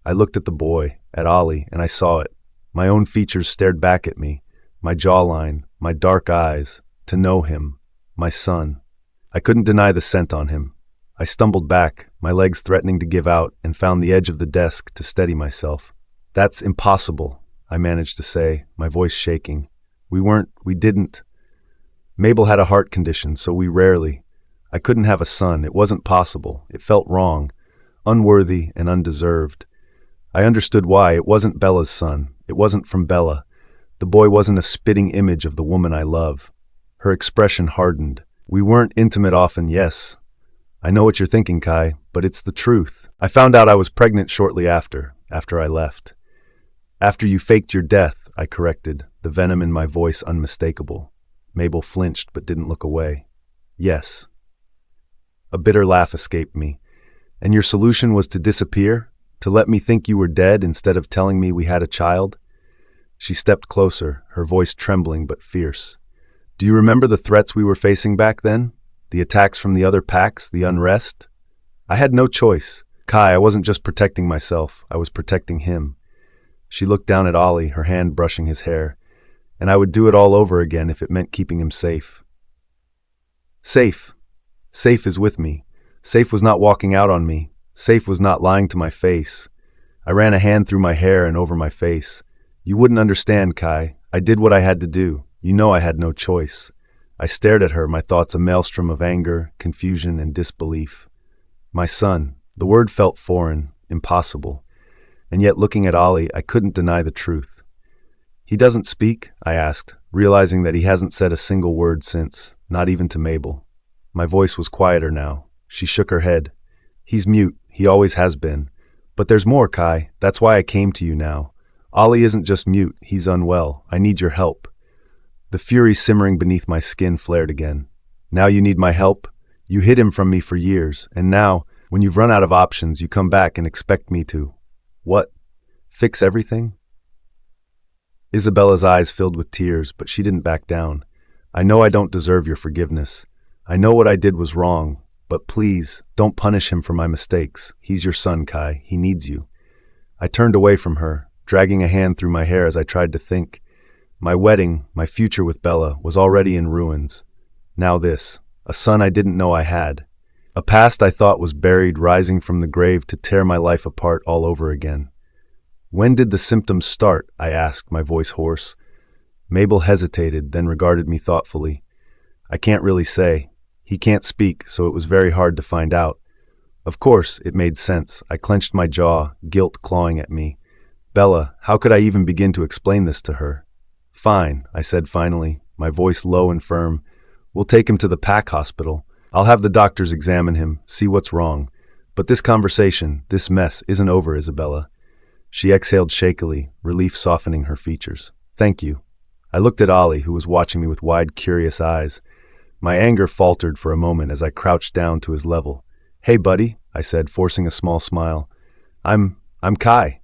I looked at the boy, at Ollie, and I saw it. My own features stared back at me, my jawline, my dark eyes. To know him, my son. I couldn't deny the scent on him. I stumbled back, my legs threatening to give out, and found the edge of the desk to steady myself. "That's impossible," I managed to say, my voice shaking. We didn't. Mabel had a heart condition, so we rarely. I couldn't have a son. It wasn't possible. It felt wrong, unworthy and undeserved. I understood why. It wasn't Bella's son. It wasn't from Bella. The boy wasn't a spitting image of the woman I love. Her expression hardened. We weren't intimate often, yes. I know what you're thinking, Kai, but it's the truth. I found out I was pregnant shortly after I left. "After you faked your death," I corrected, the venom in my voice unmistakable. Mabel flinched but didn't look away. "Yes." A bitter laugh escaped me. "And your solution was to disappear? To let me think you were dead instead of telling me we had a child?" She stepped closer, her voice trembling but fierce. "Do you remember the threats we were facing back then? The attacks from the other packs, the unrest? I had no choice. Kai, I wasn't just protecting myself, I was protecting him." She looked down at Ollie, her hand brushing his hair. "And I would do it all over again if it meant keeping him safe." Safe. Safe is with me. Safe was not walking out on me. Safe was not lying to my face. I ran a hand through my hair and over my face. "You wouldn't understand, Kai. I did what I had to do. You know I had no choice." I stared at her, my thoughts a maelstrom of anger, confusion, and disbelief. My son. The word felt foreign, impossible. And yet, looking at Ollie, I couldn't deny the truth. "He doesn't speak?" I asked, realizing that he hasn't said a single word since, not even to Mabel. My voice was quieter now. She shook her head. "He's mute. He always has been. But there's more, Kai. That's why I came to you now. Ollie isn't just mute. He's unwell. I need your help." The fury simmering beneath my skin flared again. "Now you need my help? You hid him from me for years, and now, when you've run out of options, you come back and expect me to... what? Fix everything?" Isabella's eyes filled with tears, but she didn't back down. "I know I don't deserve your forgiveness. I know what I did was wrong, but please, don't punish him for my mistakes. He's your son, Kai. He needs you." I turned away from her, dragging a hand through my hair as I tried to think. My wedding, my future with Bella, was already in ruins. Now this, a son I didn't know I had. A past I thought was buried, rising from the grave to tear my life apart all over again. "When did the symptoms start?" I asked, my voice hoarse. Mabel hesitated, then regarded me thoughtfully. "I can't really say. He can't speak, so it was very hard to find out. Of course, it made sense. I clenched my jaw, guilt clawing at me. Bella, how could I even begin to explain this to her? Fine, I said finally, my voice low and firm. We'll take him to the Pack hospital. I'll have the doctors examine him, see what's wrong. But this conversation, this mess, isn't over, Isabella. She exhaled shakily, relief softening her features. Thank you. I looked at Ollie, who was watching me with wide, curious eyes. My anger faltered for a moment as I crouched down to his level. Hey, buddy, I said, forcing a small smile. I'm Kai.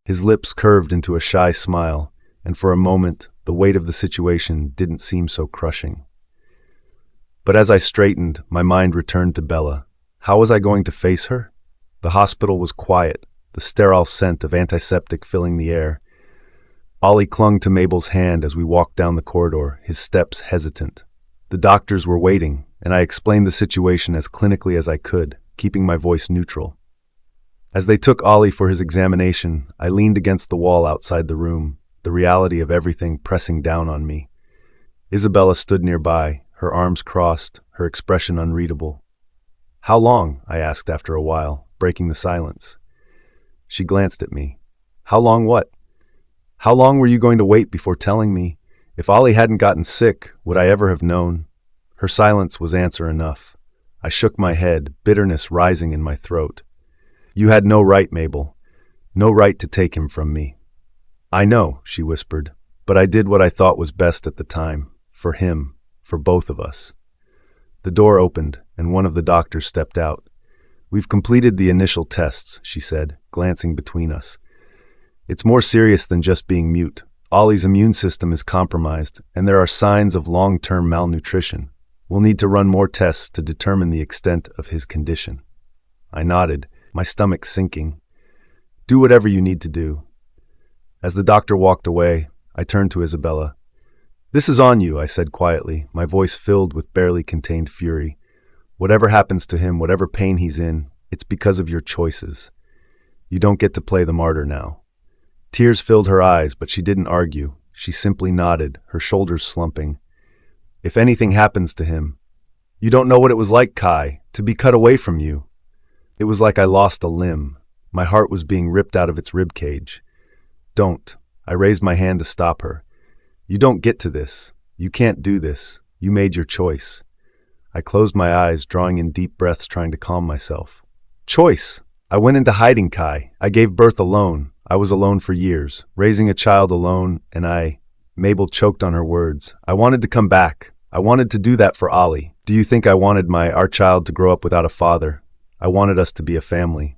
His lips curved into a shy smile, and for a moment, the weight of the situation didn't seem so crushing. But as I straightened, my mind returned to Bella. How was I going to face her? The hospital was quiet, the sterile scent of antiseptic filling the air. Ollie clung to Mabel's hand as we walked down the corridor, his steps hesitant. The doctors were waiting, and I explained the situation as clinically as I could, keeping my voice neutral. As they took Ollie for his examination, I leaned against the wall outside the room, the reality of everything pressing down on me. Isabella stood nearby, her arms crossed, her expression unreadable. How long? I asked after a while, breaking the silence. She glanced at me. How long what? How long were you going to wait before telling me? If Ollie hadn't gotten sick, would I ever have known? Her silence was answer enough. I shook my head, bitterness rising in my throat. You had no right, Mabel. No right to take him from me. I know, she whispered, but I did what I thought was best at the time. For him. For both of us. The door opened, and one of the doctors stepped out. We've completed the initial tests, she said, glancing between us. It's more serious than just being mute. Ollie's immune system is compromised, and there are signs of long-term malnutrition. We'll need to run more tests to determine the extent of his condition. I nodded, my stomach sinking. Do whatever you need to do. As the doctor walked away, I turned to Isabella. This is on you, I said quietly, my voice filled with barely contained fury. Whatever happens to him, whatever pain he's in, it's because of your choices. You don't get to play the martyr now. Tears filled her eyes, but she didn't argue. She simply nodded, her shoulders slumping. If anything happens to him, you don't know what it was like, Kai, to be cut away from you. It was like I lost a limb. My heart was being ripped out of its ribcage. Don't. I raised my hand to stop her. You don't get to this. You can't do this. You made your choice. I closed my eyes, drawing in deep breaths, trying to calm myself. Choice! I went into hiding, Kai. I gave birth alone. I was alone for years, raising a child alone, and Mabel choked on her words. I wanted to come back. I wanted to do that for Ollie. Do you think I wanted our child to grow up without a father? I wanted us to be a family.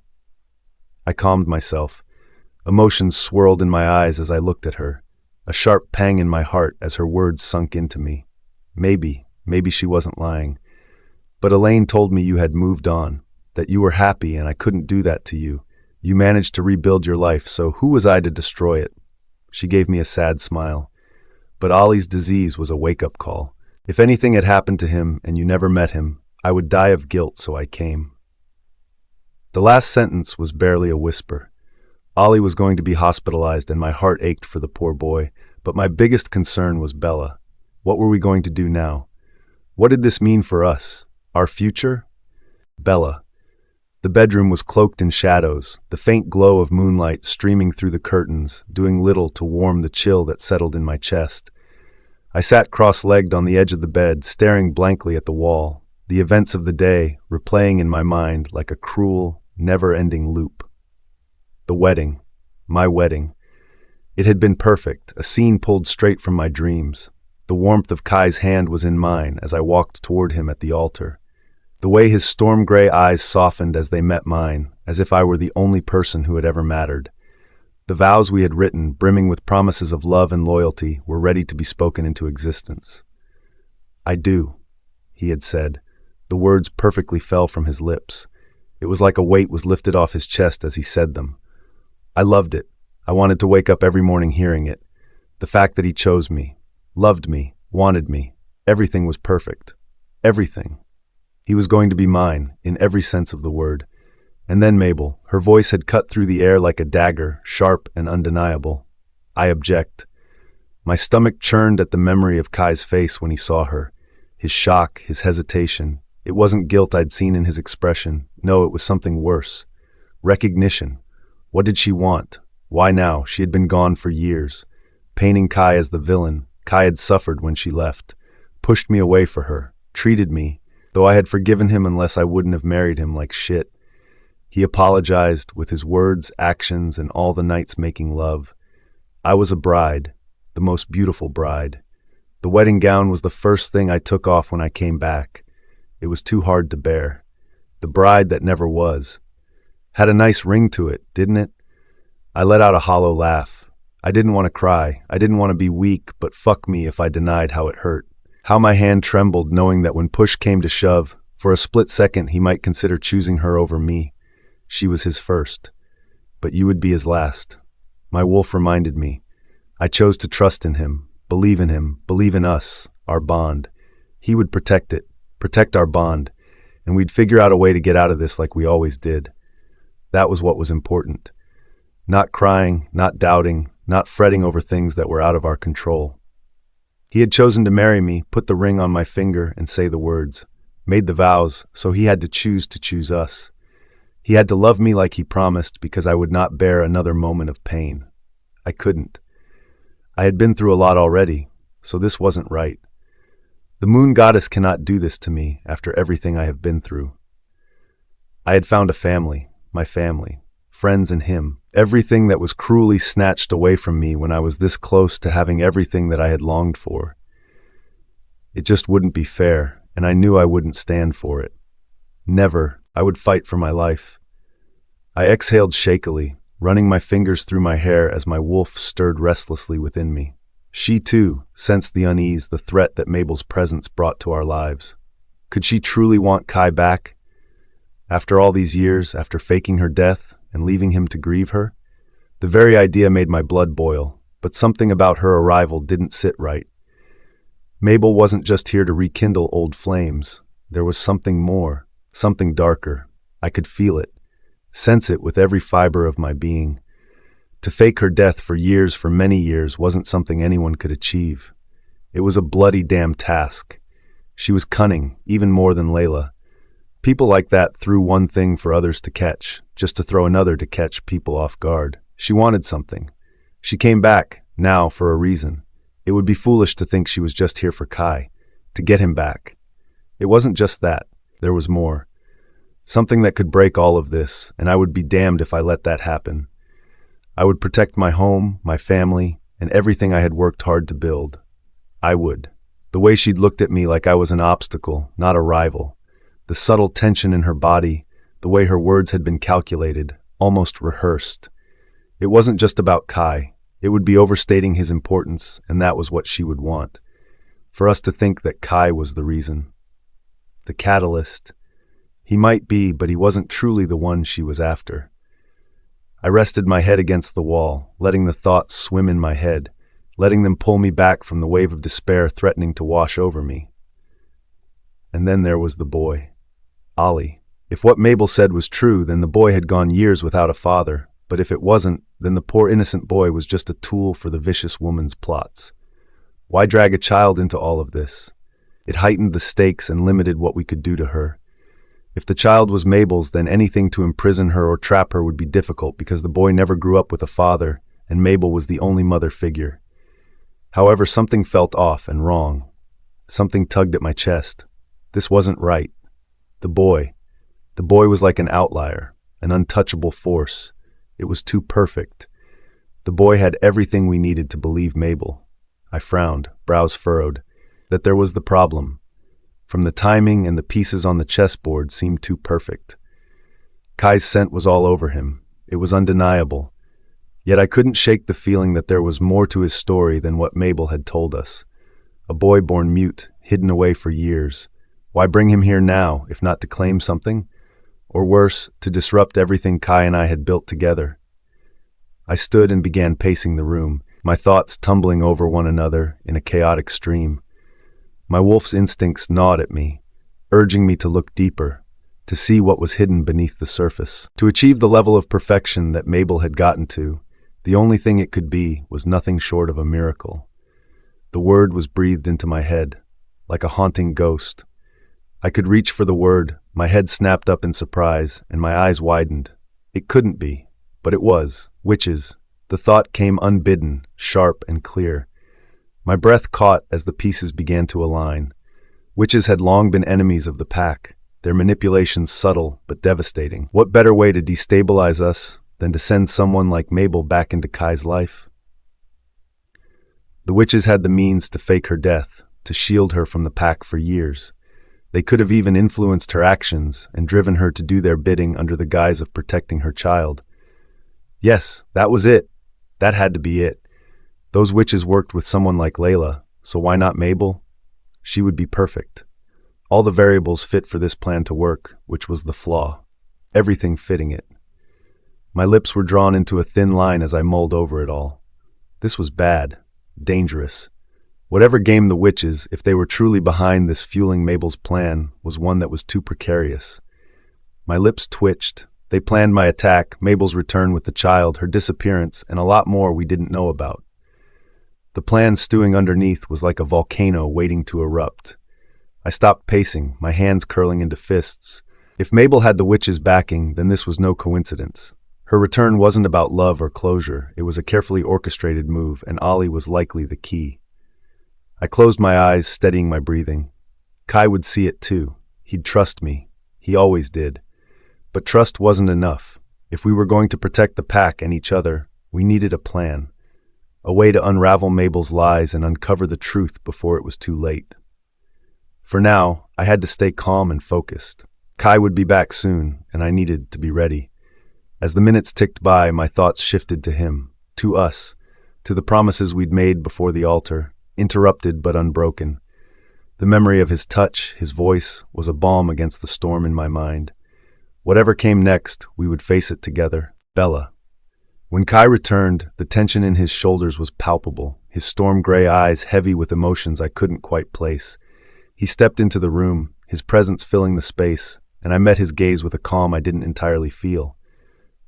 I calmed myself. Emotions swirled in my eyes as I looked at her. A sharp pang in my heart as her words sunk into me. Maybe she wasn't lying. But Elaine told me you had moved on, that you were happy, and I couldn't do that to you. You managed to rebuild your life, so who was I to destroy it? She gave me a sad smile. But Ollie's disease was a wake-up call. If anything had happened to him and you never met him, I would die of guilt, so I came. The last sentence was barely a whisper. Ollie was going to be hospitalized, and my heart ached for the poor boy, but my biggest concern was Bella. What were we going to do now? What did this mean for us? Our future? Bella. The bedroom was cloaked in shadows, the faint glow of moonlight streaming through the curtains, doing little to warm the chill that settled in my chest. I sat cross-legged on the edge of the bed, staring blankly at the wall, the events of the day replaying in my mind like a cruel, never-ending loop. The wedding. My wedding. It had been perfect, a scene pulled straight from my dreams. The warmth of Kai's hand was in mine as I walked toward him at the altar. The way his storm-gray eyes softened as they met mine, as if I were the only person who had ever mattered. The vows we had written, brimming with promises of love and loyalty, were ready to be spoken into existence. I do, he had said. The words perfectly fell from his lips. It was like a weight was lifted off his chest as he said them. I loved it. I wanted to wake up every morning hearing it. The fact that he chose me, loved me, wanted me, everything was perfect. Everything. He was going to be mine, in every sense of the word. And then Mabel, her voice had cut through the air like a dagger, sharp and undeniable. I object. My stomach churned at the memory of Kai's face when he saw her. his shock, his hesitation. It wasn't guilt I'd seen in his expression. No, it was something worse. Recognition. What did she want? Why now? She had been gone for years. Painting Kai as the villain. Kai had suffered when she left. Pushed me away for her. Treated me, though I had forgiven him unless I wouldn't have married him, like shit. He apologized with his words, actions, and all the nights making love. I was a bride, the most beautiful bride. The wedding gown was the first thing I took off when I came back. It was too hard to bear. The bride that never was. Had a nice ring to it, didn't it? I let out a hollow laugh. I didn't want to cry. I didn't want to be weak, but fuck me if I denied how it hurt. How my hand trembled knowing that when push came to shove, for a split second he might consider choosing her over me. She was his first. But you would be his last. My wolf reminded me. I chose to trust in him, believe in us, our bond. He would protect it, protect our bond, and we'd figure out a way to get out of this like we always did. That was what was important. Not crying, not doubting, not fretting over things that were out of our control. He had chosen to marry me, put the ring on my finger, and say the words. Made the vows, so he had to choose us. He had to love me like he promised because I would not bear another moment of pain. I couldn't. I had been through a lot already, so this wasn't right. The moon goddess cannot do this to me after everything I have been through. I had found a family, my family, friends and him, everything that was cruelly snatched away from me when I was this close to having everything that I had longed for. It just wouldn't be fair, and I knew I wouldn't stand for it. Never. I would fight for my life. I exhaled shakily, running my fingers through my hair as my wolf stirred restlessly within me. She, too, sensed the unease, the threat that Mabel's presence brought to our lives. Could she truly want Kai back? After all these years, after faking her death and leaving him to grieve her? The very idea made my blood boil, but something about her arrival didn't sit right. Mabel wasn't just here to rekindle old flames. There was something more, something darker. I could feel it, sense it with every fiber of my being. To fake her death for years, for many years, wasn't something anyone could achieve. It was a bloody damn task. She was cunning, even more than Layla. People like that threw one thing for others to catch, just to throw another to catch people off guard. She wanted something. She came back, now, for a reason. It would be foolish to think she was just here for Kai, to get him back. It wasn't just that. There was more. Something that could break all of this, and I would be damned if I let that happen. I would protect my home, my family, and everything I had worked hard to build. I would. The way she'd looked at me like I was an obstacle, not a rival. The subtle tension in her body, the way her words had been calculated, almost rehearsed. It wasn't just about Kai. It would be overstating his importance, and that was what she would want. For us to think that Kai was the reason. The catalyst. He might be, but he wasn't truly the one she was after. I rested my head against the wall, letting the thoughts swim in my head, letting them pull me back from the wave of despair threatening to wash over me. And then there was the boy. Ollie. If what Mabel said was true, then the boy had gone years without a father, but if it wasn't, then the poor innocent boy was just a tool for the vicious woman's plots. Why drag a child into all of this? It heightened the stakes and limited what we could do to her. If the child was Mabel's, then anything to imprison her or trap her would be difficult because the boy never grew up with a father, and Mabel was the only mother figure. However, something felt off and wrong. Something tugged at my chest. This wasn't right. The boy was like an outlier, an untouchable force. It was too perfect. The boy had everything we needed to believe Mabel. I frowned, brows furrowed. That there was the problem. From the timing and the pieces on the chessboard seemed too perfect. Kai's scent was all over him. It was undeniable. Yet I couldn't shake the feeling that there was more to his story than what Mabel had told us. A boy born mute, hidden away for years. Why bring him here now, if not to claim something? Or worse, to disrupt everything Kai and I had built together? I stood and began pacing the room, my thoughts tumbling over one another in a chaotic stream. My wolf's instincts gnawed at me, urging me to look deeper, to see what was hidden beneath the surface. To achieve the level of perfection that Mabel had gotten to, the only thing it could be was nothing short of a miracle. The word was breathed into my head. like a haunting ghost. I could reach for the word, my head snapped up in surprise, and my eyes widened. It couldn't be, but it was. Witches. The thought came unbidden, sharp and clear. My breath caught as the pieces began to align. Witches had long been enemies of the pack, their manipulations subtle but devastating. What better way to destabilize us than to send someone like Mabel back into Kai's life? The witches had the means to fake her death, to shield her from the pack for years. They could have even influenced her actions and driven her to do their bidding under the guise of protecting her child. Yes, that was it. That had to be it. Those witches worked with someone like Layla, so why not Mabel? She would be perfect. All the variables fit for this plan to work, which was the flaw. Everything fitting it. My lips were drawn into a thin line as I mulled over it all. This was bad. Dangerous. Whatever game the witches, if they were truly behind this fueling Mabel's plan, was one that was too precarious. My lips twitched. They planned my attack, Mabel's return with the child, her disappearance, and a lot more we didn't know about. The plan stewing underneath was like a volcano waiting to erupt. I stopped pacing, my hands curling into fists. If Mabel had the witches' backing, then this was no coincidence. Her return wasn't about love or closure. It was a carefully orchestrated move, and Ollie was likely the key. I closed my eyes, steadying my breathing. Kai would see it too. He'd trust me. He always did. But trust wasn't enough. If we were going to protect the pack and each other, we needed a plan. A way to unravel Mabel's lies and uncover the truth before it was too late. For now, I had to stay calm and focused. Kai would be back soon, and I needed to be ready. As the minutes ticked by, my thoughts shifted to him, to us, to the promises we'd made before the altar, interrupted but unbroken. The memory of his touch, his voice, was a balm against the storm in my mind. Whatever came next, we would face it together. Bella. When Kai returned, the tension in his shoulders was palpable, his storm-gray eyes heavy with emotions I couldn't quite place. He stepped into the room, his presence filling the space, and I met his gaze with a calm I didn't entirely feel.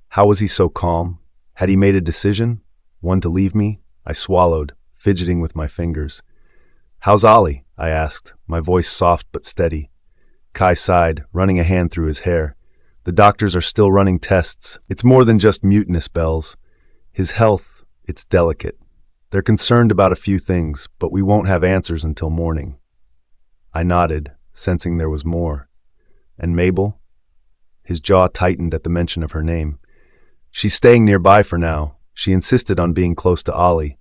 How was he so calm? Had he made a decision? One to leave me? I swallowed, fidgeting with my fingers. "How's Ollie?" I asked, my voice soft but steady. Kai sighed, running a hand through his hair. "The doctors are still running tests. It's more than just mutinous bells. His health, it's delicate. They're concerned about a few things, but we won't have answers until morning." I nodded, sensing there was more. "And Mabel?" His jaw tightened at the mention of her name. "She's staying nearby for now. She insisted on being close to Ollie.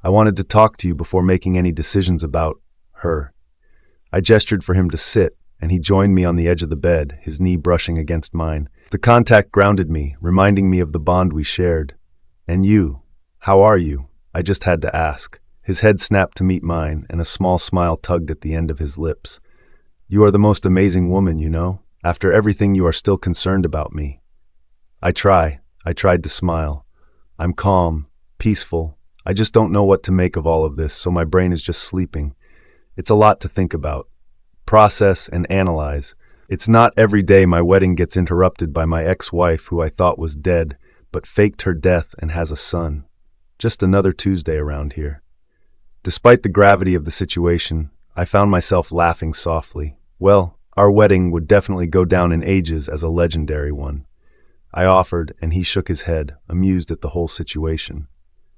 I wanted to talk to you before making any decisions about her." I gestured for him to sit, and he joined me on the edge of the bed, his knee brushing against mine. The contact grounded me, reminding me of the bond we shared. "And you? How are you?" I just had to ask. His head snapped to meet mine, and a small smile tugged at the end of his lips. "You are the most amazing woman, you know. After everything, you are still concerned about me." I tried to smile. "I'm calm, peaceful. I just don't know what to make of all of this, so my brain is just sleeping. It's a lot to think about. Process and analyze. It's not every day my wedding gets interrupted by my ex-wife who I thought was dead, but faked her death and has a son. Just another Tuesday around here." Despite the gravity of the situation, I found myself laughing softly. Well, our wedding would definitely go down in ages as a legendary one. I offered, and he shook his head, amused at the whole situation.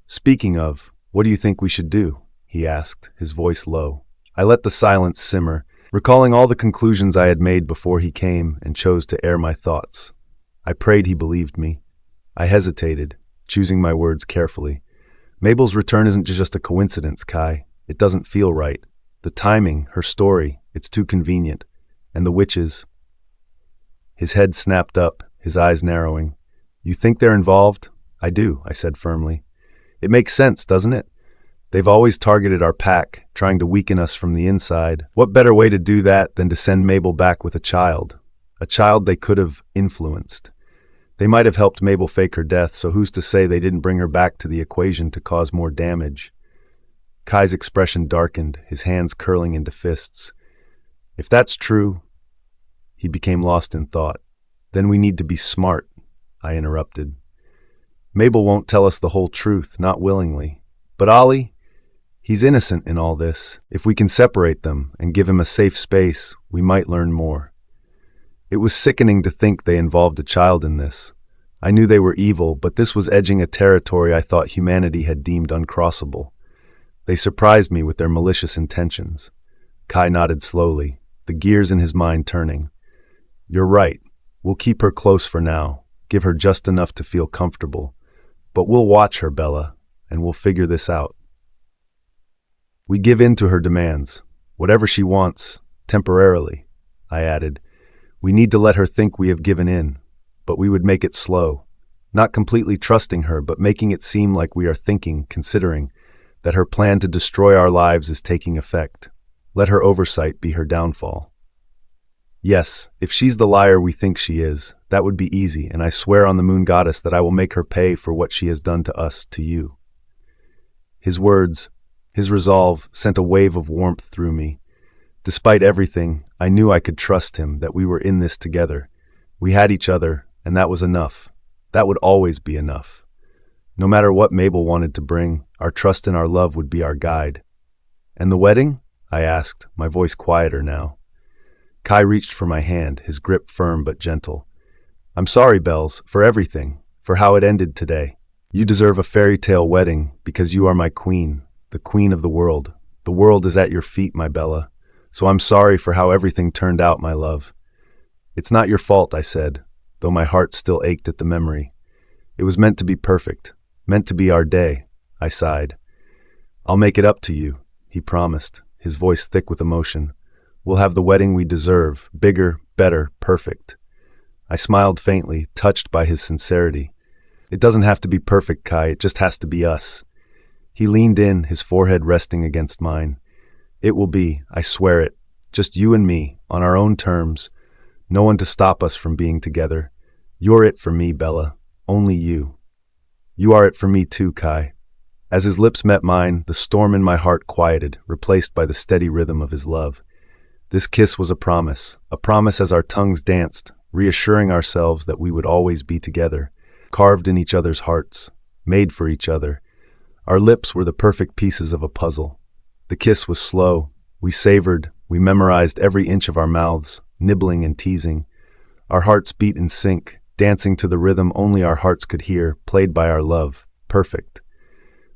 "Speaking of, what do you think we should do?" he asked, his voice low. I let the silence simmer, recalling all the conclusions I had made before he came, and chose to air my thoughts. I prayed he believed me. I hesitated, choosing my words carefully. "Mabel's return isn't just a coincidence, Kai. It doesn't feel right. The timing, her story, it's too convenient. And the witches..." His head snapped up, his eyes narrowing. "You think they're involved?" "I do," I said firmly. "It makes sense, doesn't it? They've always targeted our pack, trying to weaken us from the inside. What better way to do that than to send Mabel back with a child they could have influenced? They might have helped Mabel fake her death, so who's to say they didn't bring her back to the equation to cause more damage?" Kai's expression darkened, his hands curling into fists. "If that's true..." He became lost in thought. "Then we need to be smart," I interrupted. "Mabel won't tell us the whole truth, not willingly. But Ollie, He's innocent in all this. If we can separate them and give him a safe space, we might learn more. It was sickening to think they involved a child in this. I knew they were evil, but this was edging a territory I thought humanity had deemed uncrossable. They surprised me with their malicious intentions. Kai nodded slowly, the gears in his mind turning. You're right. We'll keep her close for now, give her just enough to feel comfortable. But we'll watch her, Bella, and we'll figure this out. We give in to her demands, whatever she wants, temporarily, I added. We need to let her think we have given in, but we would make it slow, not completely trusting her, but making it seem like we are thinking, considering, that her plan to destroy our lives is taking effect. Let her oversight be her downfall. Yes, if she's the liar we think she is, that would be easy, and I swear on the moon goddess that I will make her pay for what she has done to us, to you. His words, his resolve, sent a wave of warmth through me. Despite everything, I knew I could trust him, that we were in this together. We had each other, and that was enough. That would always be enough. No matter what Mabel wanted to bring, our trust and our love would be our guide. And the wedding? I asked, my voice quieter now. Kai reached for my hand, his grip firm but gentle. I'm sorry, Bells, for everything, for how it ended today. You deserve a fairy tale wedding because you are my queen, the queen of the world. The world is at your feet, my Bella. So I'm sorry for how everything turned out, my love. It's not your fault, I said, though my heart still ached at the memory. It was meant to be perfect, meant to be our day, I sighed. I'll make it up to you, he promised, his voice thick with emotion. We'll have the wedding we deserve, bigger, better, perfect. I smiled faintly, touched by his sincerity. It doesn't have to be perfect, Kai, it just has to be us. He leaned in, his forehead resting against mine. It will be, I swear it, just you and me, on our own terms. No one to stop us from being together. You're it for me, Bella. Only you. You are it for me too, Kai. As his lips met mine, the storm in my heart quieted, replaced by the steady rhythm of his love. This kiss was a promise as our tongues danced, reassuring ourselves that we would always be together, carved in each other's hearts, made for each other. Our lips were the perfect pieces of a puzzle. The kiss was slow. We savored. We memorized every inch of our mouths, nibbling and teasing. Our hearts beat in sync, dancing to the rhythm only our hearts could hear, played by our love. Perfect.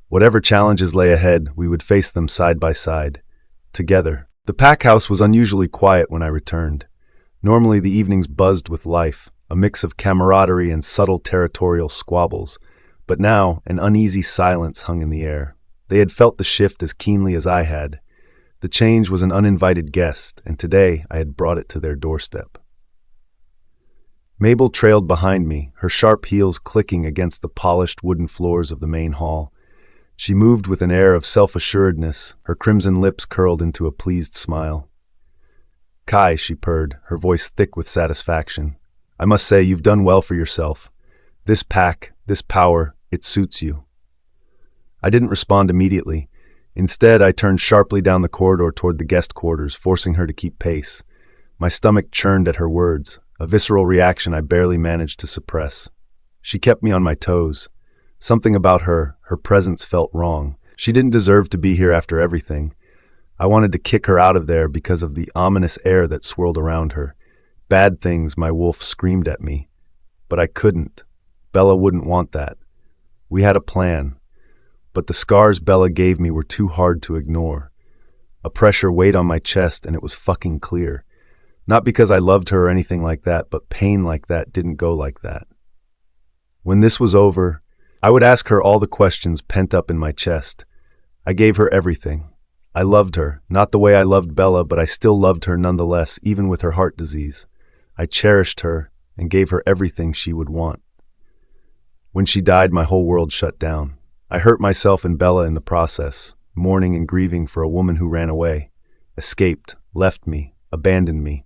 Whatever challenges lay ahead, we would face them side by side, together. The pack house was unusually quiet when I returned. Normally the evenings buzzed with life, a mix of camaraderie and subtle territorial squabbles. But now, an uneasy silence hung in the air. They had felt the shift as keenly as I had. The change was an uninvited guest, and today I had brought it to their doorstep. Mabel trailed behind me, her sharp heels clicking against the polished wooden floors of the main hall. She moved with an air of self-assuredness, her crimson lips curled into a pleased smile. Kai, she purred, her voice thick with satisfaction. I must say, you've done well for yourself. This pack, this power, it suits you. I didn't respond immediately. Instead, I turned sharply down the corridor toward the guest quarters, forcing her to keep pace. My stomach churned at her words, a visceral reaction I barely managed to suppress. She kept me on my toes. Something about her presence felt wrong. She didn't deserve to be here after everything. I wanted to kick her out of there because of the ominous air that swirled around her. Bad things, my wolf screamed at me. But I couldn't. Bella wouldn't want that. We had a plan. But the scars Bella gave me were too hard to ignore. A pressure weighed on my chest, and it was fucking clear. Not because I loved her or anything like that, but pain like that didn't go like that. When this was over, I would ask her all the questions pent up in my chest. I gave her everything. I loved her, not the way I loved Bella, but I still loved her nonetheless, even with her heart disease. I cherished her and gave her everything she would want. When she died, my whole world shut down. I hurt myself and Bella in the process, mourning and grieving for a woman who ran away, escaped, left me, abandoned me.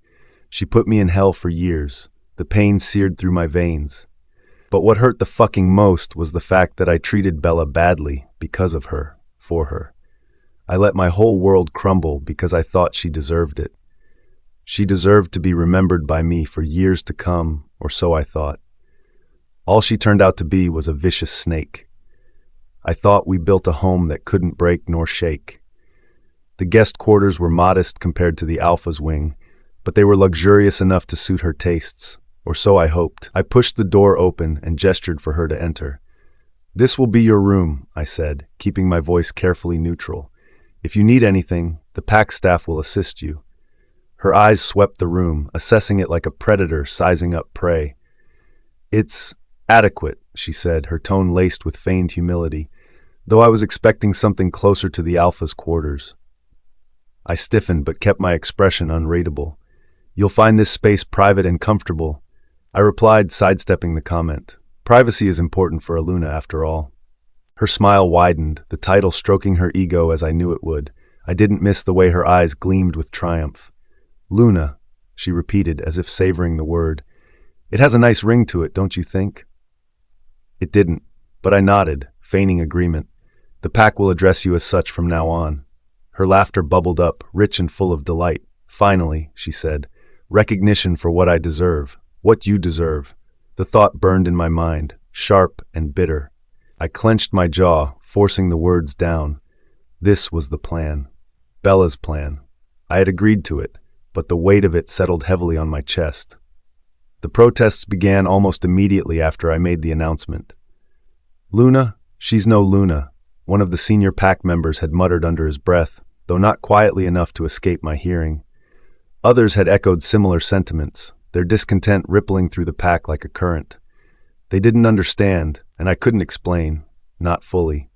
She put me in hell for years. The pain seared through my veins. But what hurt the fucking most was the fact that I treated Bella badly because of her, for her. I let my whole world crumble because I thought she deserved it. She deserved to be remembered by me for years to come, or so I thought. All she turned out to be was a vicious snake. I thought we built a home that couldn't break nor shake. The guest quarters were modest compared to the Alpha's wing, but they were luxurious enough to suit her tastes, or so I hoped. I pushed the door open and gestured for her to enter. "This will be your room," I said, keeping my voice carefully neutral. "If you need anything, the pack staff will assist you." Her eyes swept the room, assessing it like a predator sizing up prey. "It's adequate," she said, her tone laced with feigned humility, though I was expecting something closer to the Alpha's quarters. I stiffened but kept my expression unreadable. "You'll find this space private and comfortable," I replied, sidestepping the comment. Privacy is important for a Luna, after all. Her smile widened, the title stroking her ego as I knew it would. I didn't miss the way her eyes gleamed with triumph. "Luna," she repeated, as if savoring the word. "It has a nice ring to it, don't you think?" It didn't, but I nodded, feigning agreement. "The pack will address you as such from now on." Her laughter bubbled up, rich and full of delight. "Finally," she said, "recognition for what I deserve, what you deserve." The thought burned in my mind, sharp and bitter. I clenched my jaw, forcing the words down. This was the plan. Bella's plan. I had agreed to it, but the weight of it settled heavily on my chest. The protests began almost immediately after I made the announcement. "Luna? She's no Luna," one of the senior pack members had muttered under his breath, though not quietly enough to escape my hearing. Others had echoed similar sentiments, their discontent rippling through the pack like a current. They didn't understand, and I couldn't explain, not fully.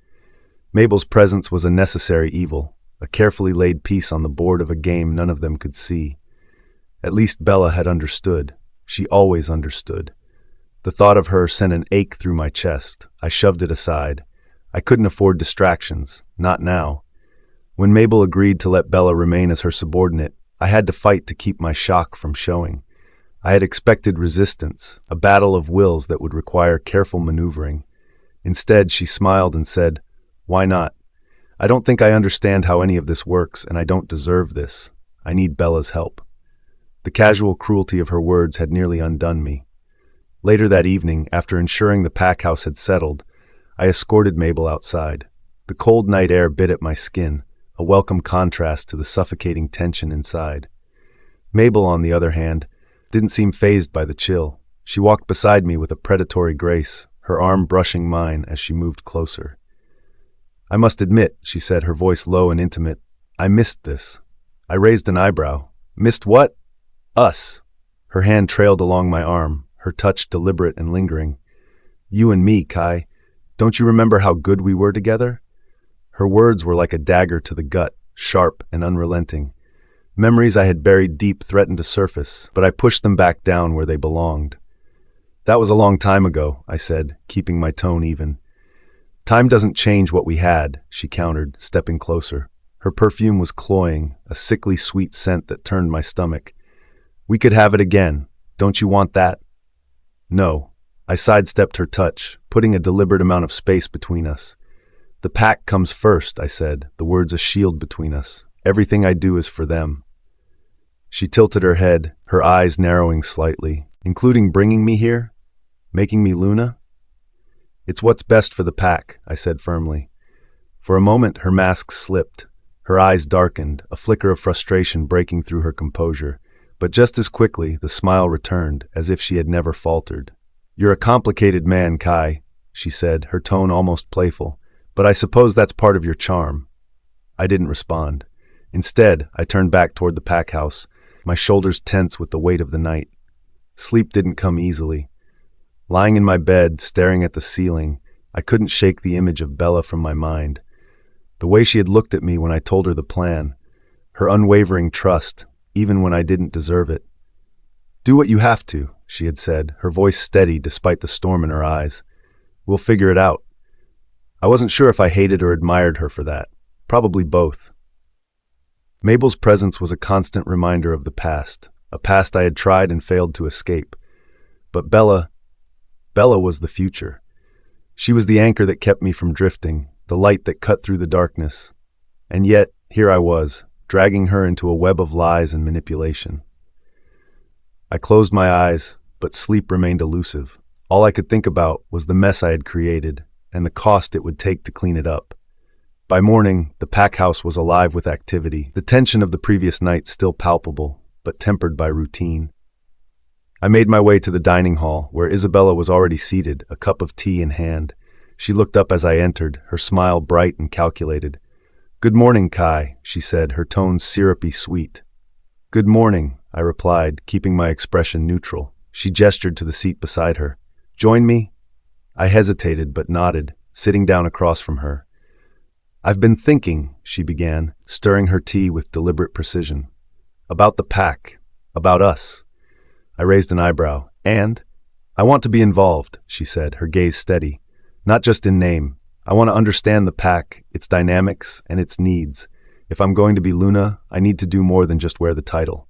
Mabel's presence was a necessary evil, a carefully laid piece on the board of a game none of them could see. At least Bella had understood. She always understood. The thought of her sent an ache through my chest. I shoved it aside. I couldn't afford distractions, not now. When Mabel agreed to let Bella remain as her subordinate, I had to fight to keep my shock from showing. I had expected resistance, a battle of wills that would require careful maneuvering. Instead, she smiled and said, "Why not? I don't think I understand how any of this works, and I don't deserve this. I need Bella's help." The casual cruelty of her words had nearly undone me. Later that evening, after ensuring the pack house had settled, I escorted Mabel outside. The cold night air bit at my skin, a welcome contrast to the suffocating tension inside. Mabel, on the other hand, didn't seem fazed by the chill. She walked beside me with a predatory grace, her arm brushing mine as she moved closer. "I must admit," she said, her voice low and intimate, "I missed this." I raised an eyebrow. "Missed what?" "Us." Her hand trailed along my arm, her touch deliberate and lingering. "You and me, Kai. Don't you remember how good we were together?" Her words were like a dagger to the gut, sharp and unrelenting. Memories I had buried deep threatened to surface, but I pushed them back down where they belonged. "That was a long time ago," I said, keeping my tone even. "Time doesn't change what we had," she countered, stepping closer. Her perfume was cloying, a sickly sweet scent that turned my stomach. "We could have it again. Don't you want that?" "No." I sidestepped her touch, putting a deliberate amount of space between us. "The pack comes first," I said, the words a shield between us. "Everything I do is for them." She tilted her head, her eyes narrowing slightly. "Including bringing me here? Making me Luna?" "It's what's best for the pack," I said firmly. For a moment, her mask slipped. Her eyes darkened, a flicker of frustration breaking through her composure. But just as quickly, the smile returned, as if she had never faltered. "You're a complicated man, Kai," she said, her tone almost playful. "But I suppose that's part of your charm." I didn't respond. Instead, I turned back toward the pack house, my shoulders tense with the weight of the night. Sleep didn't come easily. Lying in my bed, staring at the ceiling, I couldn't shake the image of Bella from my mind. The way she had looked at me when I told her the plan, her unwavering trust, even when I didn't deserve it. "Do what you have to," she had said, her voice steady despite the storm in her eyes. "We'll figure it out." I wasn't sure if I hated or admired her for that. Probably both. Mabel's presence was a constant reminder of the past, a past I had tried and failed to escape. But Bella was the future. She was the anchor that kept me from drifting, the light that cut through the darkness. And yet, here I was, dragging her into a web of lies and manipulation. I closed my eyes, but sleep remained elusive. All I could think about was the mess I had created, and the cost it would take to clean it up. By morning, the pack house was alive with activity, the tension of the previous night still palpable, but tempered by routine. I made my way to the dining hall, where Isabella was already seated, a cup of tea in hand. She looked up as I entered, her smile bright and calculated. "Good morning, Kai," she said, her tones syrupy sweet. "Good morning," I replied, keeping my expression neutral. She gestured to the seat beside her. "Join me?" I hesitated but nodded, sitting down across from her. "I've been thinking," she began, stirring her tea with deliberate precision. "About the pack. About us." I raised an eyebrow. "And?" "I want to be involved," she said, her gaze steady. "Not just in name. I want to understand the pack, its dynamics, and its needs. If I'm going to be Luna, I need to do more than just wear the title."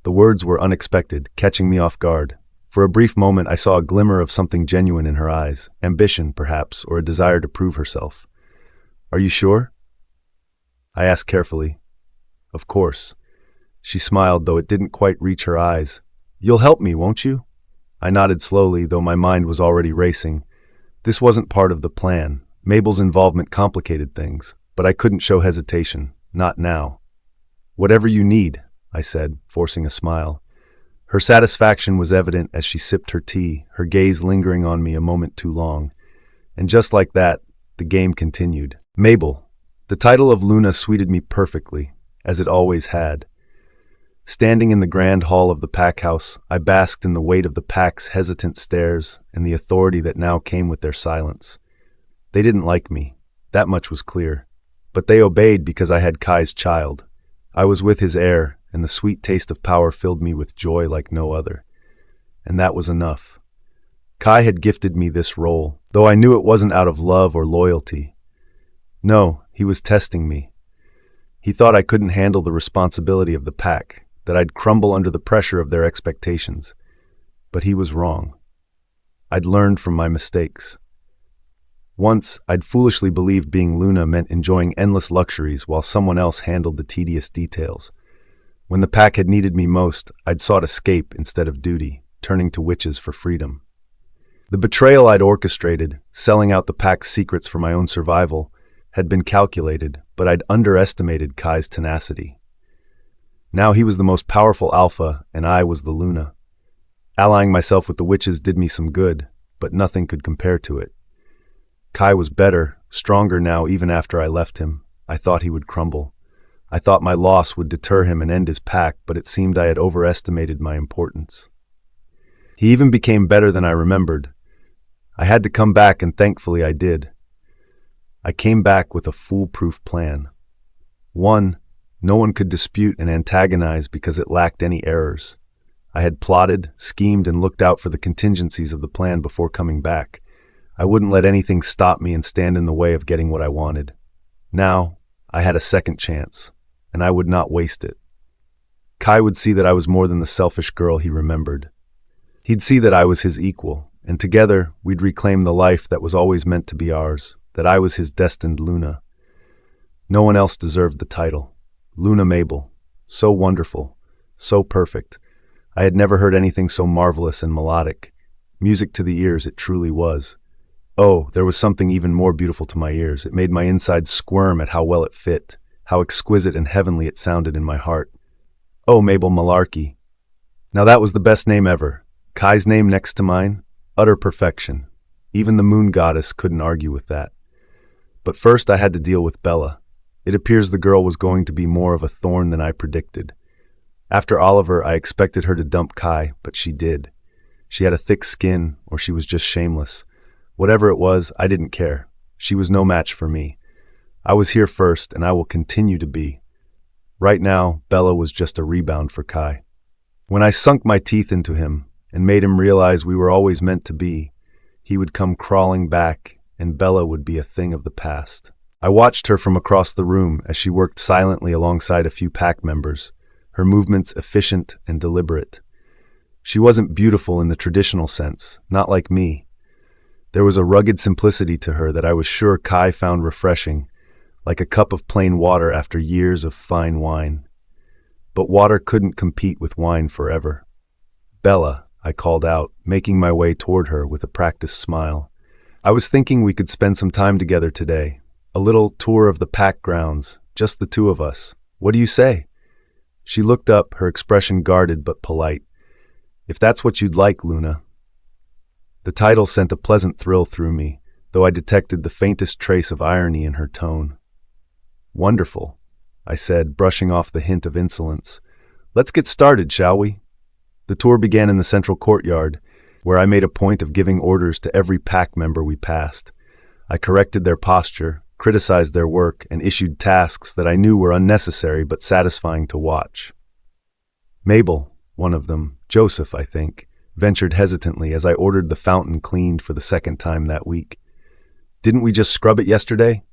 The words were unexpected, catching me off guard. For a brief moment, I saw a glimmer of something genuine in her eyes, ambition, perhaps, or a desire to prove herself. "Are you sure?" I asked carefully. "Of course." She smiled, though it didn't quite reach her eyes. "You'll help me, won't you?" I nodded slowly, though my mind was already racing. This wasn't part of the plan. Mabel's involvement complicated things, but I couldn't show hesitation. Not now. "Whatever you need," I said, forcing a smile. Her satisfaction was evident as she sipped her tea, her gaze lingering on me a moment too long. And just like that, the game continued. Mabel. The title of Luna suited me perfectly, as it always had. Standing in the grand hall of the pack house, I basked in the weight of the pack's hesitant stares and the authority that now came with their silence. They didn't like me. That much was clear. But they obeyed because I had Kai's child. I was with his heir, and the sweet taste of power filled me with joy like no other. And that was enough. Kai had gifted me this role, though I knew it wasn't out of love or loyalty. No, he was testing me. He thought I couldn't handle the responsibility of the pack, that I'd crumble under the pressure of their expectations. But he was wrong. I'd learned from my mistakes. Once, I'd foolishly believed being Luna meant enjoying endless luxuries while someone else handled the tedious details. When the pack had needed me most, I'd sought escape instead of duty, turning to witches for freedom. The betrayal I'd orchestrated, selling out the pack's secrets for my own survival, had been calculated, but I'd underestimated Kai's tenacity. Now he was the most powerful alpha, and I was the Luna. Allying myself with the witches did me some good, but nothing could compare to it. Kai was better, stronger now even after I left him. I thought he would crumble. I thought my loss would deter him and end his pack, but it seemed I had overestimated my importance. He even became better than I remembered. I had to come back, and thankfully I did. I came back with a foolproof plan. 1. No one could dispute and antagonize because it lacked any errors. I had plotted, schemed, and looked out for the contingencies of the plan before coming back. I wouldn't let anything stop me and stand in the way of getting what I wanted. Now, I had a second chance, and I would not waste it. Kai would see that I was more than the selfish girl he remembered. He'd see that I was his equal, and together we'd reclaim the life that was always meant to be ours, that I was his destined Luna. No one else deserved the title. Luna Mabel. So wonderful. So perfect. I had never heard anything so marvelous and melodic. Music to the ears, it truly was. Oh, there was something even more beautiful to my ears. It made my insides squirm at how well it fit, how exquisite and heavenly it sounded in my heart. Oh, Mabel Malarkey. Now that was the best name ever. Kai's name next to mine, utter perfection. Even the moon goddess couldn't argue with that. But first I had to deal with Bella. It appears the girl was going to be more of a thorn than I predicted. After Oliver, I expected her to dump Kai, but she did. She had a thick skin, or she was just shameless. Whatever it was, I didn't care. She was no match for me. I was here first, and I will continue to be. Right now, Bella was just a rebound for Kai. When I sunk my teeth into him and made him realize we were always meant to be, he would come crawling back, and Bella would be a thing of the past. I watched her from across the room as she worked silently alongside a few pack members, her movements efficient and deliberate. She wasn't beautiful in the traditional sense, not like me. There was a rugged simplicity to her that I was sure Kai found refreshing, like a cup of plain water after years of fine wine. But water couldn't compete with wine forever. "Bella," I called out, making my way toward her with a practiced smile. I was thinking we could spend some time together today. A little tour of the pack grounds, just the two of us. What do you say? She looked up, her expression guarded but polite. If that's what you'd like, Luna. The title sent a pleasant thrill through me, though I detected the faintest trace of irony in her tone. Wonderful, I said, brushing off the hint of insolence. Let's get started, shall we? The tour began in the central courtyard, where I made a point of giving orders to every pack member we passed. I corrected their posture, criticized their work, and issued tasks that I knew were unnecessary but satisfying to watch. Mabel, one of them, Joseph, I think, ventured hesitantly as I ordered the fountain cleaned for the second time that week. Didn't we just scrub it yesterday?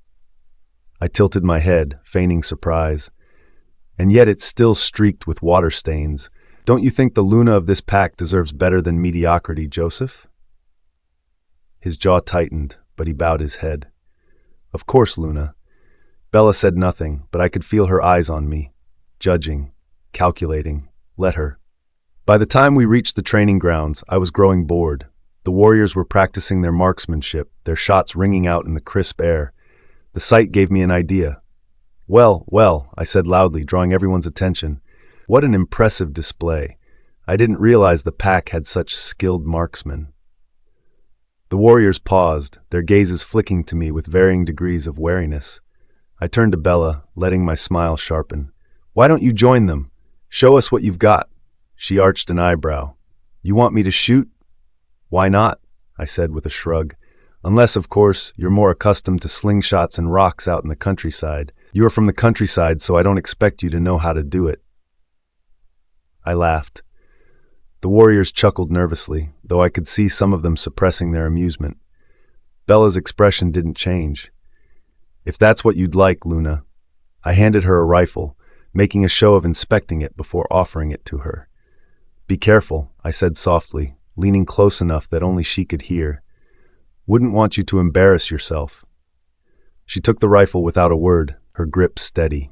I tilted my head, feigning surprise. And yet it's still streaked with water stains. Don't you think the Luna of this pack deserves better than mediocrity, Joseph? His jaw tightened, but he bowed his head. Of course, Luna. Bella said nothing, but I could feel her eyes on me, judging, calculating. Let her. By the time we reached the training grounds, I was growing bored. The warriors were practicing their marksmanship, their shots ringing out in the crisp air. The sight gave me an idea. Well, I said loudly, drawing everyone's attention. What an impressive display. I didn't realize the pack had such skilled marksmen. The warriors paused, their gazes flicking to me with varying degrees of wariness. I turned to Bella, letting my smile sharpen. Why don't you join them? Show us what you've got. She arched an eyebrow. You want me to shoot? Why not? I said with a shrug. Unless, of course, you're more accustomed to slingshots and rocks out in the countryside. You are from the countryside, so I don't expect you to know how to do it. I laughed. The warriors chuckled nervously, though I could see some of them suppressing their amusement. Bella's expression didn't change. If that's what you'd like, Luna. I handed her a rifle, making a show of inspecting it before offering it to her. Be careful, I said softly, leaning close enough that only she could hear. Wouldn't want you to embarrass yourself. She took the rifle without a word, her grip steady.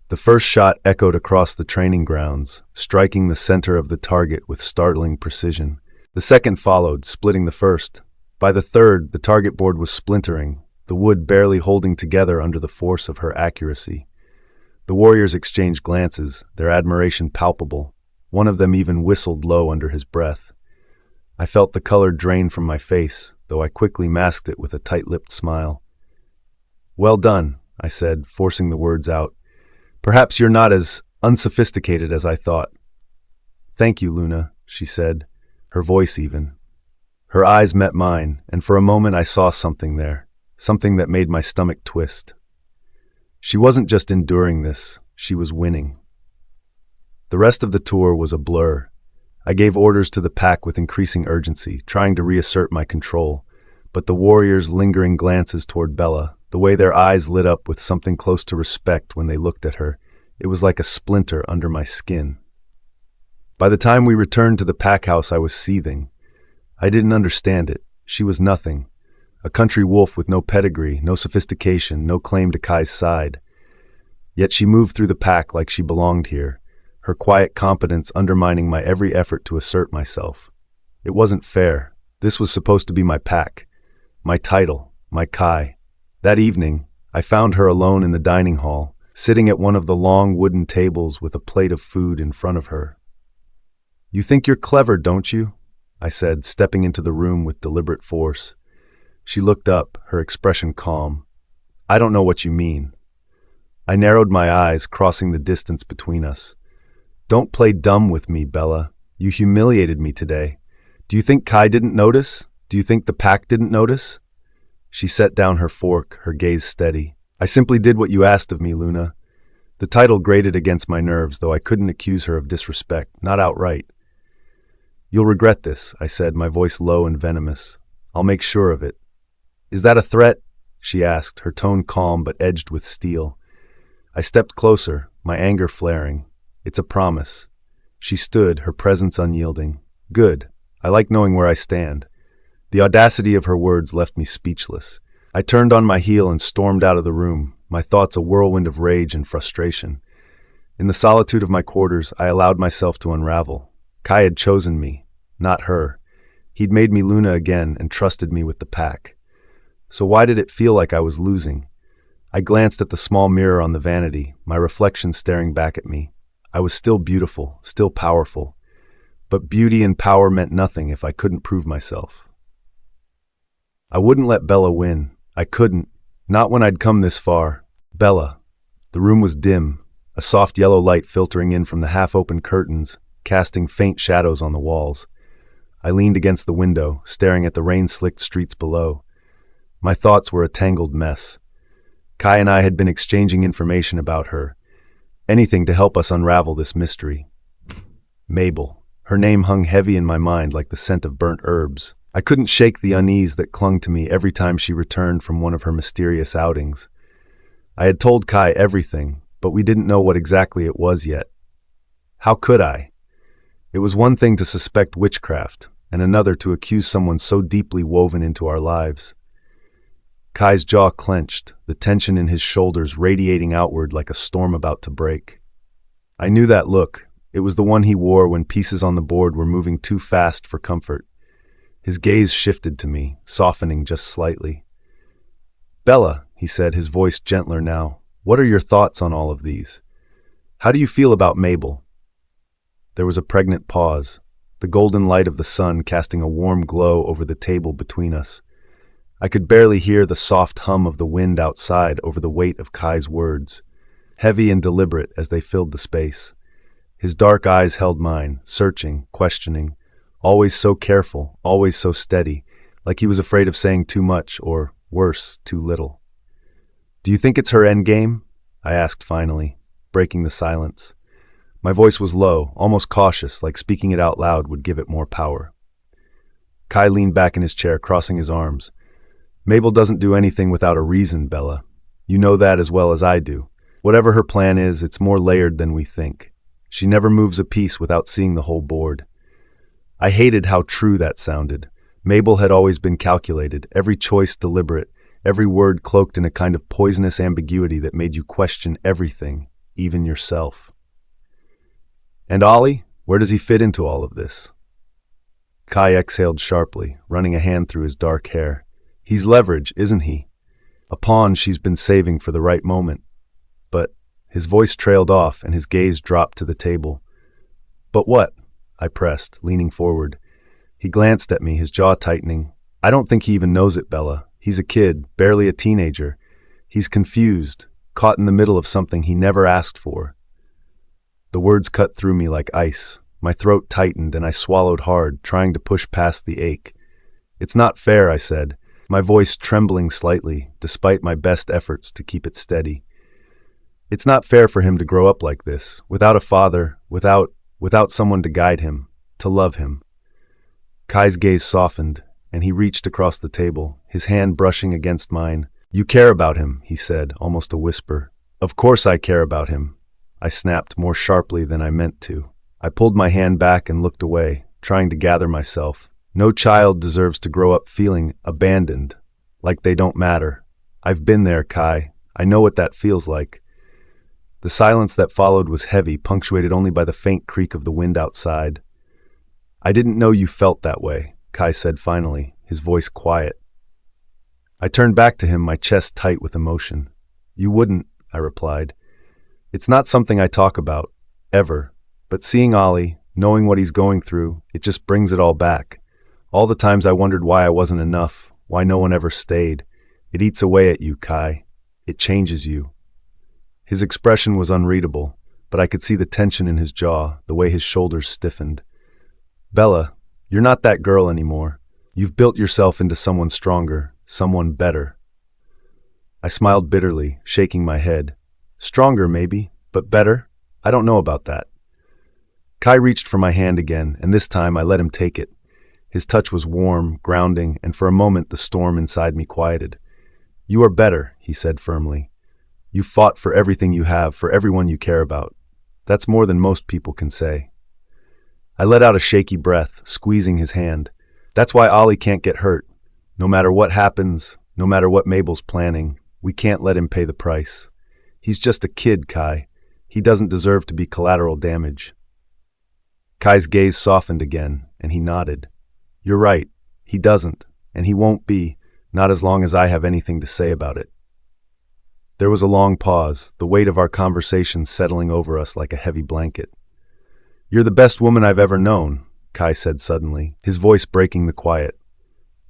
The first shot echoed across the training grounds, striking the center of the target with startling precision. The second followed, splitting the first. By the third, the target board was splintering, the wood barely holding together under the force of her accuracy. The warriors exchanged glances, their admiration palpable. One of them even whistled low under his breath. I felt the color drain from my face, though I quickly masked it with a tight-lipped smile. Well done, I said, forcing the words out. Perhaps you're not as unsophisticated as I thought. Thank you, Luna, she said, her voice even. Her eyes met mine, and for a moment I saw something there, something that made my stomach twist. She wasn't just enduring this, she was winning. The rest of the tour was a blur. I gave orders to the pack with increasing urgency, trying to reassert my control, but the warriors' lingering glances toward Bella, the way their eyes lit up with something close to respect when they looked at her, it was like a splinter under my skin. By the time we returned to the pack house, I was seething. I didn't understand it. She was nothing. A country wolf with no pedigree, no sophistication, no claim to Kai's side. Yet she moved through the pack like she belonged here, her quiet competence undermining my every effort to assert myself. It wasn't fair. This was supposed to be my pack, my title, my Kai. That evening, I found her alone in the dining hall, sitting at one of the long wooden tables with a plate of food in front of her. You think you're clever, don't you? I said, stepping into the room with deliberate force. She looked up, her expression calm. I don't know what you mean. I narrowed my eyes, crossing the distance between us. Don't play dumb with me, Bella. You humiliated me today. Do you think Kai didn't notice? Do you think the pack didn't notice? She set down her fork, her gaze steady. I simply did what you asked of me, Luna. The title grated against my nerves, though I couldn't accuse her of disrespect, not outright. You'll regret this, I said, my voice low and venomous. I'll make sure of it. Is that a threat? She asked, her tone calm but edged with steel. I stepped closer, my anger flaring. It's a promise. She stood, her presence unyielding. Good. I like knowing where I stand. The audacity of her words left me speechless. I turned on my heel and stormed out of the room, my thoughts a whirlwind of rage and frustration. In the solitude of my quarters, I allowed myself to unravel. Kai had chosen me, not her. He'd made me Luna again and trusted me with the pack. So why did it feel like I was losing? I glanced at the small mirror on the vanity, my reflection staring back at me. I was still beautiful, still powerful. But beauty and power meant nothing if I couldn't prove myself. I wouldn't let Bella win. I couldn't. Not when I'd come this far. Bella. The room was dim, a soft yellow light filtering in from the half-open curtains, casting faint shadows on the walls. I leaned against the window, staring at the rain-slicked streets below. My thoughts were a tangled mess. Kai and I had been exchanging information about her. Anything to help us unravel this mystery. Mabel. Her name hung heavy in my mind like the scent of burnt herbs. I couldn't shake the unease that clung to me every time she returned from one of her mysterious outings. I had told Kai everything, but we didn't know what exactly it was yet. How could I? It was one thing to suspect witchcraft, and another to accuse someone so deeply woven into our lives. Kai's jaw clenched, the tension in his shoulders radiating outward like a storm about to break. I knew that look. It was the one he wore when pieces on the board were moving too fast for comfort. His gaze shifted to me, softening just slightly. "Bella," he said, his voice gentler now, "what are your thoughts on all of these? How do you feel about Mabel?" There was a pregnant pause, the golden light of the sun casting a warm glow over the table between us. I could barely hear the soft hum of the wind outside over the weight of Kai's words, heavy and deliberate as they filled the space. His dark eyes held mine, searching, questioning, always so careful, always so steady, like he was afraid of saying too much or, worse, too little. "Do you think it's her endgame?" I asked finally, breaking the silence. My voice was low, almost cautious, like speaking it out loud would give it more power. Kai leaned back in his chair, crossing his arms. "Mabel doesn't do anything without a reason, Bella. You know that as well as I do. Whatever her plan is, it's more layered than we think. She never moves a piece without seeing the whole board." I hated how true that sounded. Mabel had always been calculated, every choice deliberate, every word cloaked in a kind of poisonous ambiguity that made you question everything, even yourself. "And Ollie, where does he fit into all of this?" Kai exhaled sharply, running a hand through his dark hair. "He's leverage, isn't he? A pawn she's been saving for the right moment." But his voice trailed off and his gaze dropped to the table. "But what?" I pressed, leaning forward. He glanced at me, his jaw tightening. "I don't think he even knows it, Bella. He's a kid, barely a teenager. He's confused, caught in the middle of something he never asked for." The words cut through me like ice. My throat tightened and I swallowed hard, trying to push past the ache. "It's not fair," I said, my voice trembling slightly, despite my best efforts to keep it steady. "It's not fair for him to grow up like this, without a father, without someone to guide him, to love him." Kai's gaze softened, and he reached across the table, his hand brushing against mine. "You care about him," he said, almost a whisper. "Of course I care about him." I snapped more sharply than I meant to. I pulled my hand back and looked away, trying to gather myself. No child deserves to grow up feeling abandoned, like they don't matter. I've been there, Kai. I know what that feels like. The silence that followed was heavy, punctuated only by the faint creak of the wind outside. "I didn't know you felt that way," Kai said finally, his voice quiet. I turned back to him, my chest tight with emotion. "You wouldn't," I replied. "It's not something I talk about, ever. But seeing Ollie, knowing what he's going through, it just brings it all back. All the times I wondered why I wasn't enough, why no one ever stayed. It eats away at you, Kai. It changes you." His expression was unreadable, but I could see the tension in his jaw, the way his shoulders stiffened. "Bella, you're not that girl anymore. You've built yourself into someone stronger, someone better." I smiled bitterly, shaking my head. "Stronger, maybe, but better? I don't know about that." Kai reached for my hand again, and this time I let him take it. His touch was warm, grounding, and for a moment the storm inside me quieted. "You are better," he said firmly. "You fought for everything you have, for everyone you care about. That's more than most people can say." I let out a shaky breath, squeezing his hand. "That's why Ollie can't get hurt. No matter what happens, no matter what Mabel's planning, we can't let him pay the price. He's just a kid, Kai. He doesn't deserve to be collateral damage." Kai's gaze softened again, and he nodded. You're right. He doesn't, and he won't be, not as long as I have anything to say about it. There was a long pause, the weight of our conversation settling over us like a heavy blanket. You're the best woman I've ever known, Kai said suddenly, his voice breaking the quiet.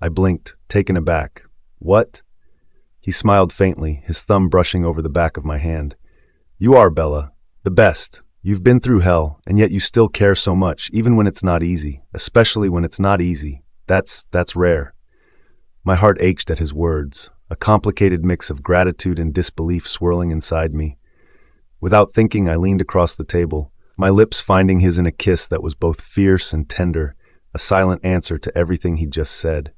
I blinked, taken aback. What? He smiled faintly, his thumb brushing over the back of my hand. You are, Bella. The best. You've been through hell, and yet you still care so much, even when it's not easy, especially when it's not easy. That's rare. My heart ached at his words, a complicated mix of gratitude and disbelief swirling inside me. Without thinking, I leaned across the table, my lips finding his in a kiss that was both fierce and tender, a silent answer to everything he'd just said.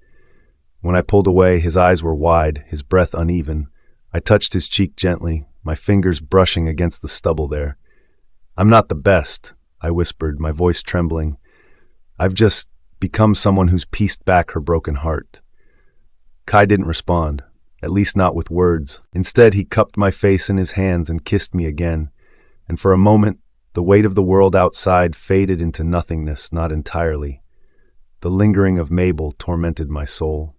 When I pulled away, his eyes were wide, his breath uneven. I touched his cheek gently, my fingers brushing against the stubble there. I'm not the best, I whispered, my voice trembling. I've just become someone who's pieced back her broken heart. Kai didn't respond, at least not with words. Instead, he cupped my face in his hands and kissed me again. And for a moment, the weight of the world outside faded into nothingness, not entirely. The lingering of Mabel tormented my soul.